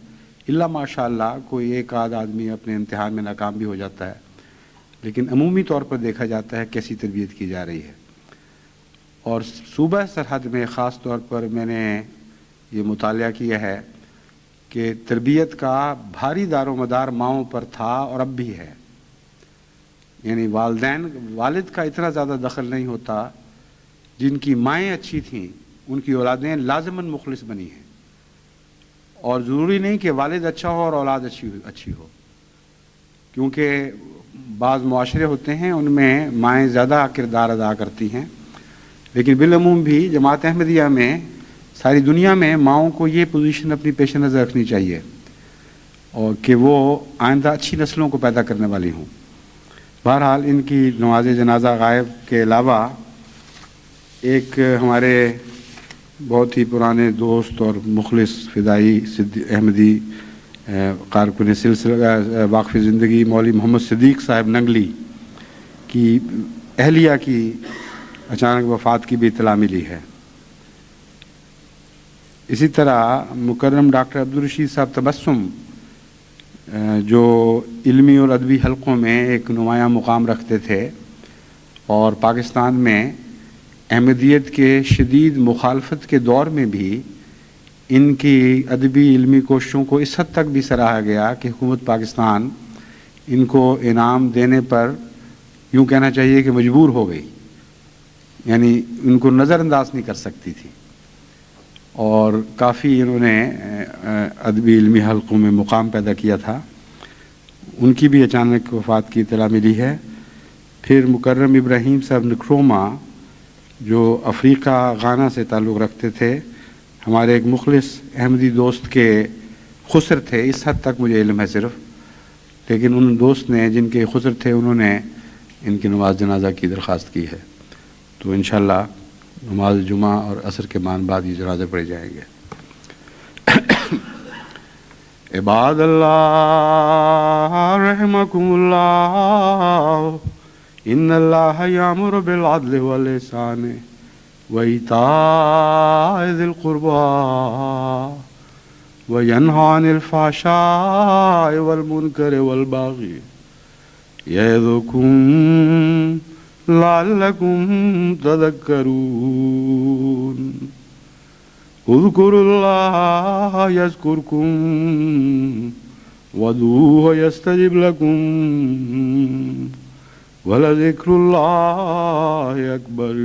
الا ماشاء اللہ کوئی ایک آدھ آدمی اپنے امتحان میں ناکام بھی ہو جاتا ہے، لیکن عمومی طور پر دیکھا جاتا ہے کیسی تربیت کی جا رہی ہے. اور صوبہ سرحد میں خاص طور پر میں نے یہ مطالعہ کیا ہے کہ تربیت کا بھاری دار و مدار ماؤں پر تھا اور اب بھی ہے. یعنی والد کا اتنا زیادہ دخل نہیں ہوتا. جن کی مائیں اچھی تھیں ان کی اولادیں لازماً مخلص بنی ہیں. اور ضروری نہیں کہ والد اچھا ہو اور اولاد اچھی ہو، کیونکہ بعض معاشرے ہوتے ہیں ان میں مائیں زیادہ کردار ادا کرتی ہیں، لیکن بالعموم بھی جماعت احمدیہ میں ساری دنیا میں ماؤں کو یہ پوزیشن اپنی پیش نظر رکھنی چاہیے اور کہ وہ آئندہ اچھی نسلوں کو پیدا کرنے والی ہوں. بہرحال ان کی نماز جنازہ غائب کے علاوہ ایک ہمارے بہت ہی پرانے دوست اور مخلص فدائی احمدی کارکن سلسلہ واقف زندگی مولوی محمد صدیق صاحب ننگلی کی اہلیہ کی اچانک وفات کی بھی اطلاع ملی ہے. اسی طرح مکرم ڈاکٹر عبدالرشید صاحب تبسم جو علمی اور ادبی حلقوں میں ایک نمایاں مقام رکھتے تھے اور پاکستان میں احمدیت کے شدید مخالفت کے دور میں بھی ان کی ادبی علمی کوششوں کو اس حد تک بھی سراہا گیا کہ حکومت پاکستان ان کو انعام دینے پر یوں کہنا چاہیے کہ مجبور ہو گئی، یعنی ان کو نظر انداز نہیں کر سکتی تھی. اور کافی انہوں نے ادبی علمی حلقوں میں مقام پیدا کیا تھا. ان کی بھی اچانک وفات کی اطلاع ملی ہے. پھر مکرم ابراہیم صاحب نکروما جو افریقہ غانا سے تعلق رکھتے تھے، ہمارے ایک مخلص احمدی دوست کے خسر تھے، اس حد تک مجھے علم ہے صرف، لیکن ان دوست نے جن کے خسر تھے انہوں نے ان کی نماز جنازہ کی درخواست کی ہے. تو انشاءاللہ نماز جمعہ اور عصر کے بعد یہ جنازے پڑھے جائیں گے. عباد اللہ رحمکم اللہ، ان اللہ یامر بالعدل والاحسان وایتاء ذی القربى وینہی عن الفحشاء والمنکر والبغی یعظکم لعلکم تذکرون. اذکروا اللہ یذکرکم وادعوہ یستجب لکم وَلَذِكْرُ اللَّهِ أَكْبَرُ.